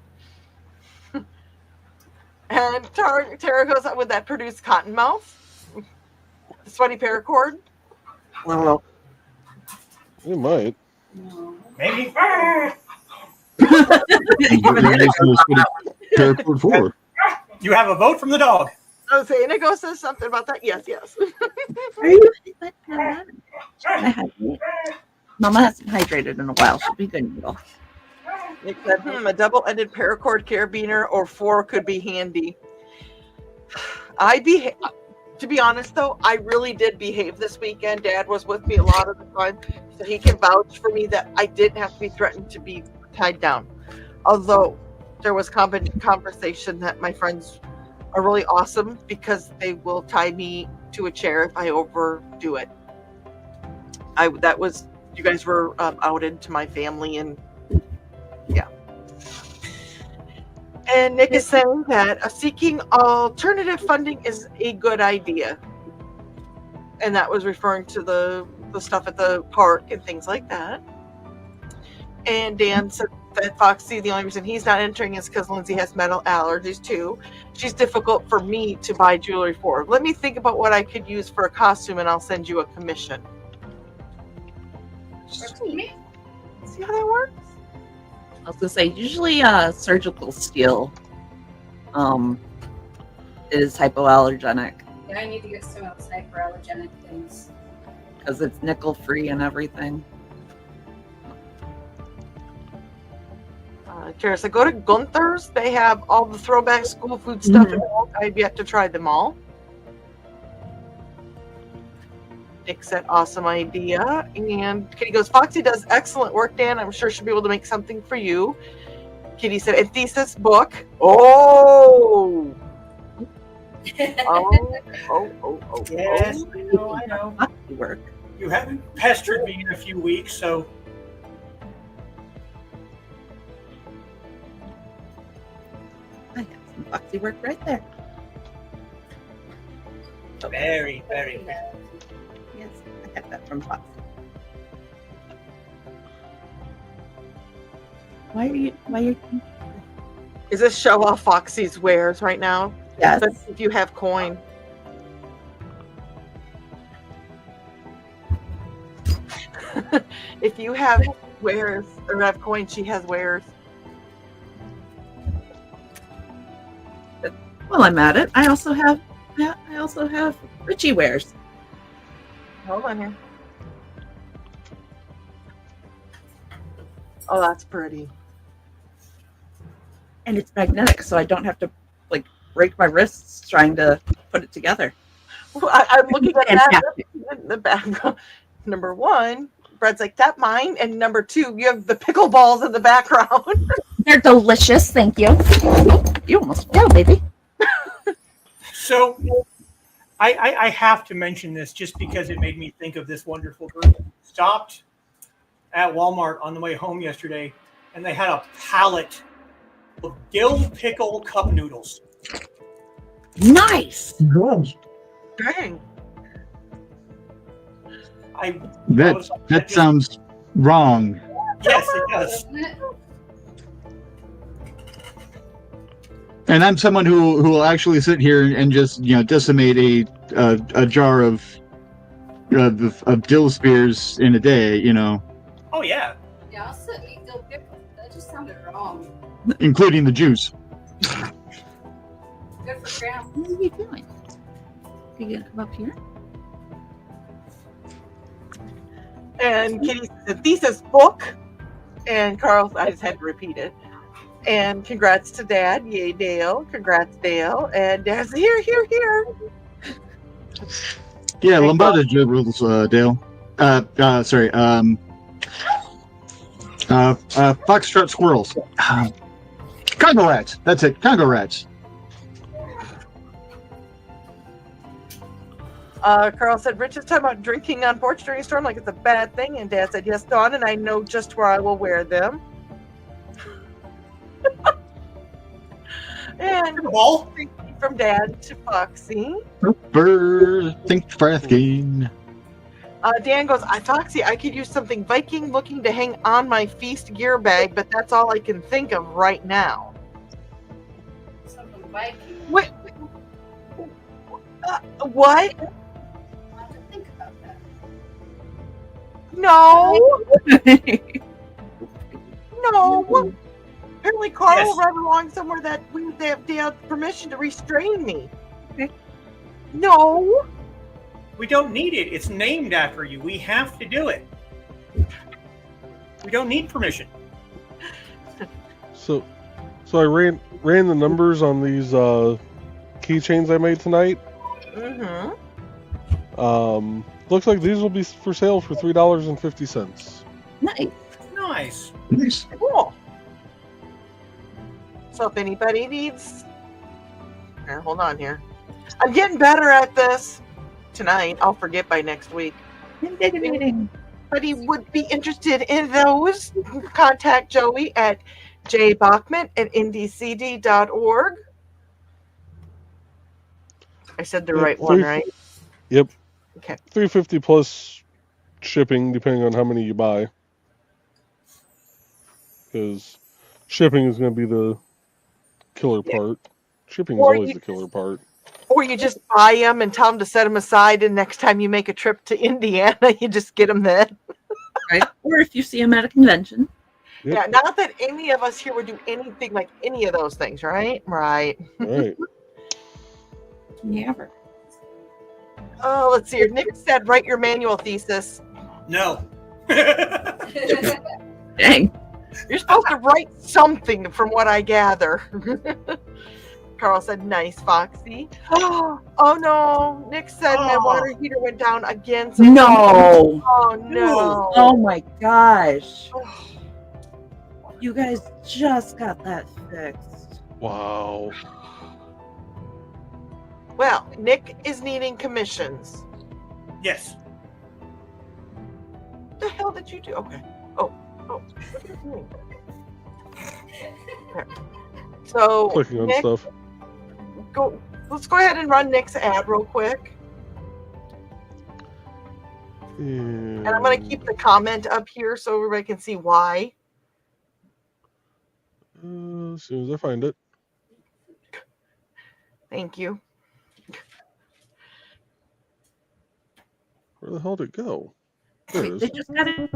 And Tara goes, would that produce cottonmouth? The sweaty paracord? Well, It might. Maybe. Paracord 4. You have a vote from the dog. Oh, so Inigo says something about that? Yes, yes. are you? Mama hasn't hydrated in a while. She'll be good, Needle. Nick said, a double-ended paracord carabiner or 4 could be handy. To be honest, though, I really did behave this weekend. Dad was with me a lot of the time, so he can vouch for me that I didn't have to be threatened to be tied down. Although there was conversation that my friends are really awesome because they will tie me to a chair if I overdo it. You guys were outed to my family, and yeah. And Nick is saying that seeking alternative funding is a good idea. And that was referring to the stuff at the park and things like that. And Dan said that Foxy, the only reason he's not entering is because Lindsay has metal allergies too. She's difficult for me to buy jewelry for. Let me think about what I could use for a costume and I'll send you a commission. See how that works? was gonna say usually surgical steel is hypoallergenic Yeah, I need to get some of those hyperallergenic things. because it's nickel free and everything. Jared said, go to Gunther's. They have all the throwback school food stuff involved. I've yet to try them all. Nick said, awesome idea. And Kitty goes, Foxy does excellent work, Dan. I'm sure she'll be able to make something for you. Kitty said, a thesis book. Oh. Oh. Yes, I know. Work. You haven't pestered me in a few weeks, so I got some Foxy work right there. very, very good. Yes, I got that from Foxy. Why are you? Is this show off Foxy's wares right now? Yes. But if you have coin. If you have wares or have coin, she has wares. Well, I'm at it. I also have Richie wares. Hold on here. Oh, that's pretty. And it's magnetic, so I don't have to like break my wrists trying to put it together. Well, I'm looking at that Fantastic. in the background. Number one, Brad's like, that mine? And number two, you have the pickleballs in the background. They're delicious, thank you. You almost fell, baby. So I have to mention this just because it made me think of this wonderful group. Stopped at Walmart on the way home yesterday, and they had a pallet of dill pickle cup noodles. Nice. Dang. That sounds wrong. Yes, it does. Doesn't it? And I'm someone who will actually sit here and just decimate a jar of dill spears in a day. Oh yeah. Yeah, I'll sit and eat dill pickles. That just sounded wrong. Including the juice. Good for grandma. What are you doing? Are you gonna come up here? And Kitty said, thesis book. And Carl, I just had to repeat it. And congrats to Dad. Yay, Dale. Congrats, Dale. And Dad's here. Yeah, Lombardo dribbles, Dale. Sorry. Foxtrot squirrels. Congo rats. That's it. Congo rats. Carl said, Rich is talking about drinking on porch during a storm like it's a bad thing. And Dad said, yes, Dawn, and I know just where I will wear them. And Ball. from Dad to Foxy. Thanks for asking. Dan goes, Foxy, I could use something Viking looking to hang on my feast gear bag, but that's all I can think of right now. Something Viking. Wait. What? I'll have to think about that. No. No. Apparently Carl Yes. will run along somewhere that they have permission to restrain me. Okay. No. We don't need it. It's named after you. We have to do it. We don't need permission. So I ran the numbers on these keychains I made tonight. Mm-hmm. Looks like these will be for sale for $3.50. Nice. Nice. Nice. Cool. So if anybody needs, here, hold on here. I'm getting better at this. Tonight, I'll forget by next week. Invigorating. But he would be interested in those. Contact Joey at jbachman@IndieCD.org. I said the right one, right? Yep. Okay. $3.50 plus shipping, depending on how many you buy. Because shipping is going to be the killer part. Shipping is Or always you the killer part. Or you just buy them and tell them to set them aside, and next time you make a trip to Indiana, you just get them then. Right. Or if you see them at a convention. Yep. Yeah, not that any of us here would do anything like any of those things, right? Right. Right. Never. Oh, let's see here. Nick said, write your manual thesis. No. Dang. You're supposed to write something from what I gather. Carl said, nice, Foxy. Oh, no. Nick said my water heater went down again. So No. Oh, no. Oh my gosh. You guys just got that fixed. Wow. Well, Nick is needing commissions. Yes. What the hell did you do? Okay. Oh. What are you doing? Okay. So, Clicking on Nick, stuff. let's go ahead and run Nick's ad real quick. And And I'm going to keep the comment up here so everybody can see why. as soon as I find it. Thank you. Where the hell did it go? There it They is. just got it.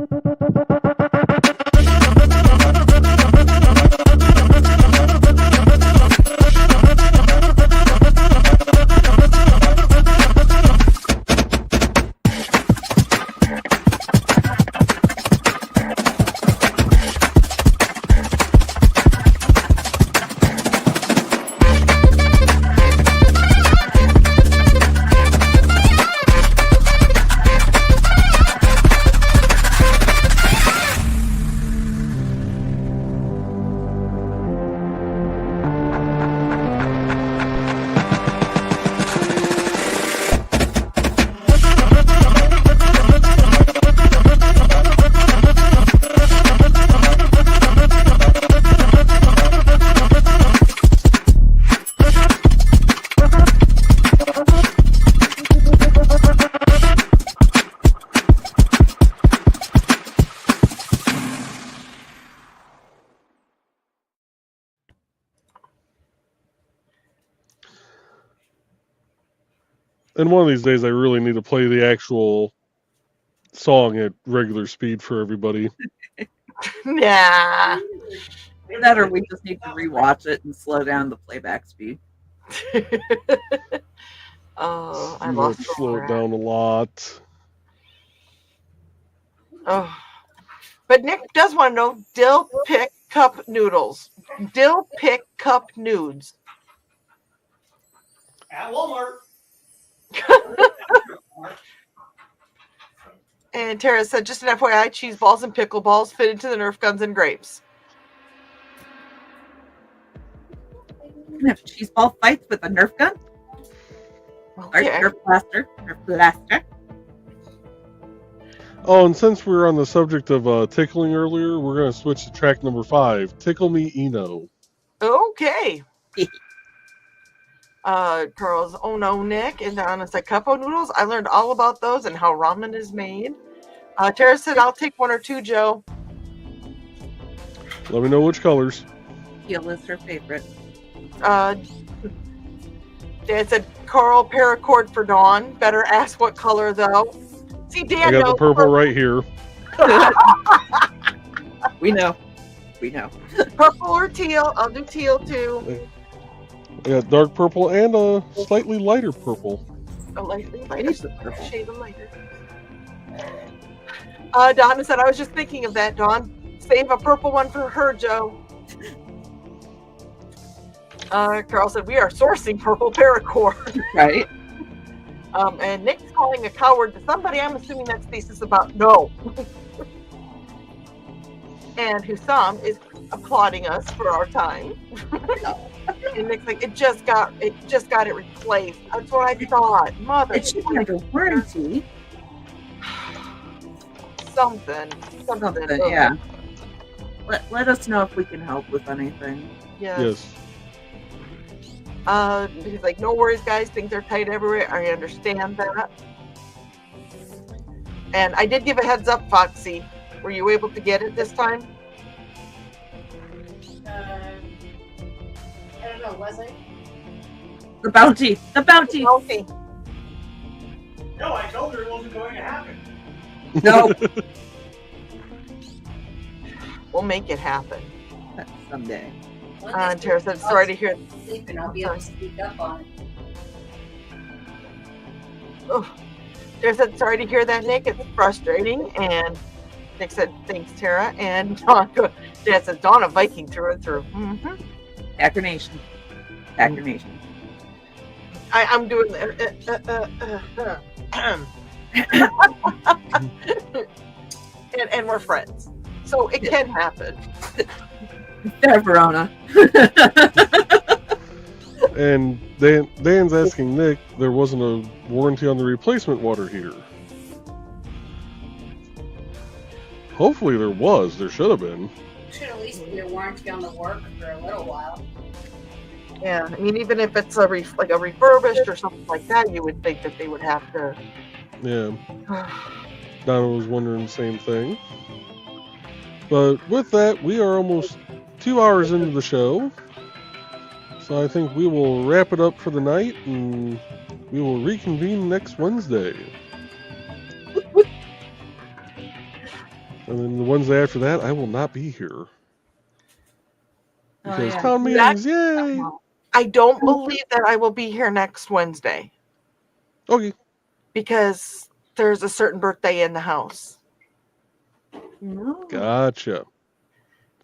And one of these days, I really need to play the actual song at regular speed for everybody. Nah. That or we just need to rewatch it and slow down the playback speed. Oh, I You lost have to slow it down a lot. Oh. But Nick does want to know dill pick cup noodles. Dill pick cup nudes. At Walmart. And Tara said, just an FYI, cheese balls and pickle balls fit into the Nerf guns and grapes. We're gonna have cheese ball fights with a Nerf gun? Okay. Nerf blaster. Nerf blaster. Oh, and since we were on the subject of tickling earlier, we're going to switch to track number 5. Tickle Me Eno. Okay. Carl's, oh no, Nick. And Donna said, cupo noodles. I learned all about those and how ramen is made. Tara said, I'll take 1 or 2, Joe. Let me know which colors. Teal is her favorite. Dad said, Carl, paracord for Dawn. Better ask what color, though. See, Dan I got the knows. purple right here. We know. We know. Purple or teal. I'll do teal, too. I got dark purple and a slightly lighter purple. A lighter It's the purple. shade of lighter. Donna said, I was just thinking of that, Dawn. Save a purple one for her, Joe. Carl said, we are sourcing purple paracord. Right? And Nick's calling a coward to somebody. I'm assuming that's thesis about no. And Hussam is applauding us for our time. And Nick's like, it just got it replaced. That's what I thought. Mother, It should be under warranty. something. Yeah. Let us know if we can help with anything. Yes. Yes. He's like, no worries, guys. Things are tight everywhere. I understand that. And I did give a heads up, Foxy. Were you able to get it this time? I don't know, was I? The bounty. The bounty. Okay. No, I told her it wasn't going to happen. No. We'll make it happen. Someday. And Tara said, sorry to hear. Sleeping, I'll be able to speak up on it. Oh, Tara said, sorry to hear that, Nick. It's frustrating. And Nick said, thanks, Tara. And Dad said, Donna Viking through and through. Mm-hmm. Hacker Nation. Hacker Nation. I'm doing and we're friends. So it can happen. There, Verona. And Dan's asking Nick, there wasn't a warranty on the replacement water heater. Hopefully there was. There should have been. Should at least be a warranty on the work for a little while. Yeah, I mean, even if it's like a refurbished or something like that, you would think that they would have to. Yeah. Donna was wondering the same thing. But with that, we are almost 2 hours into the show. So I think we will wrap it up for the night, and we will reconvene next Wednesday. And then the Wednesday after that, I will not be here. Because town meetings, yay! I don't believe that I will be here next Wednesday. Okay. Because there's a certain birthday in the house. No. Gotcha.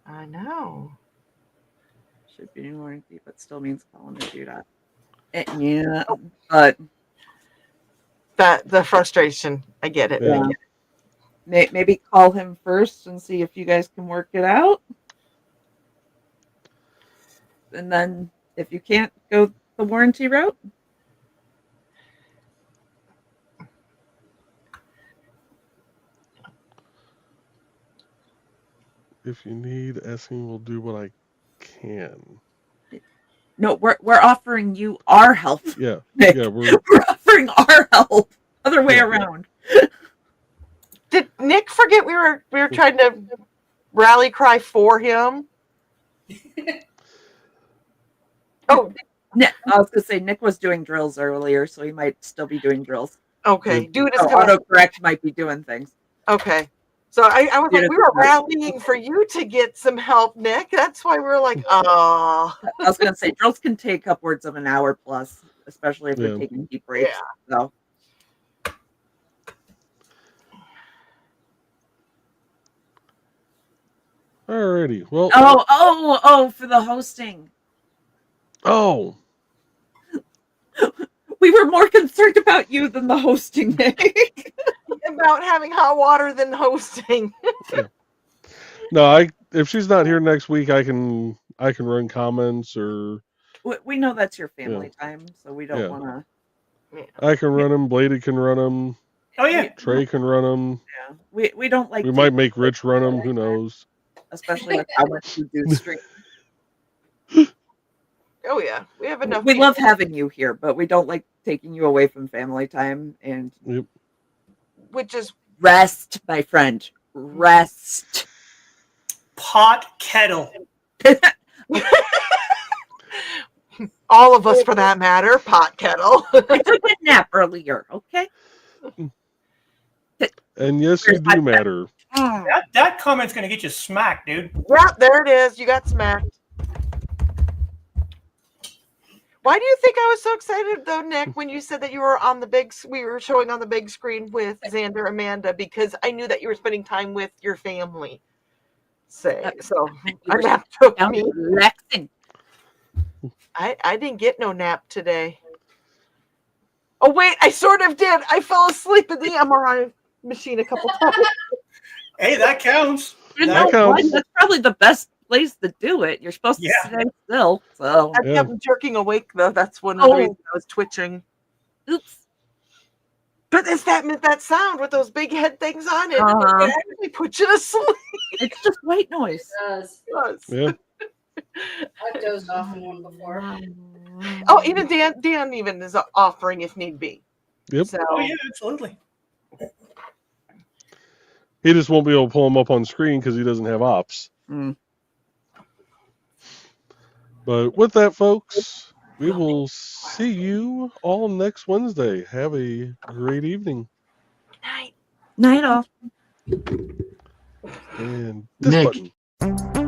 I know. Should be in warranty, but still means calling to do that. Yeah, but that the frustration, I get it. Yeah. Maybe call him first and see if you guys can work it out. And then if you can't go the warranty route, If you need, asking will do what I can. no, we're offering you our help. Yeah. Nick. Yeah, we're offering our help. Other way around. Did Nick forget we were trying to rally cry for him? Oh, Nick, I was gonna say Nick was doing drills earlier, so he might still be doing drills. okay. Dude is So gonna. autocorrect might be doing things. Okay. So I was like, we were rallying for you to get some help, Nick. That's why we were like, oh. I was gonna say drills can take upwards of an hour plus, especially if you're taking deep breaks. So alrighty. Well. Oh, for the hosting. Oh. We were more concerned about you than the hosting, Nick. About having hot water than hosting. Yeah. No, if she's not here next week, I can run comments or. We know that's your family time, so we don't want to. I can run them. Bladed can run them. Oh yeah. Trey can run them. Yeah, we don't like. We might make Rich run them. Who knows? Especially with how much you do stream. Oh yeah, we have enough. We love having you here, but we don't like taking you away from family time. And which is rest, my friend. Rest. Pot kettle. All of us, for that matter, pot kettle. I took a nap earlier. Okay. And yes, you do matter. That comment's gonna get you smacked, dude. Yeah, there it is. You got smacked. Why do you think I was so excited though, Nick, when you said that you were on we were showing on the big screen with Xander, Amanda, because I knew that you were spending time with your family. So a nap took me. Relaxing. I didn't get no nap today. Oh wait, I sort of did. I fell asleep in the MRI machine a couple times. Hey, that counts. That counts. That's probably the best place to do it. You're supposed to stay still. So I kept jerking awake though. That's one of the reasons I was twitching. Oops. But it's that sound with those big head things on it. It actually puts you to sleep. It's just white noise. It does. Yeah. I've dozed off in one before. Oh, even Dan even is offering if need be. Yep. So, oh yeah, absolutely. He just won't be able to pull him up on screen because he doesn't have ops. But with that, folks, we will see you all next Wednesday. Have a great evening. night. Night off. And this Nick. button. Bye.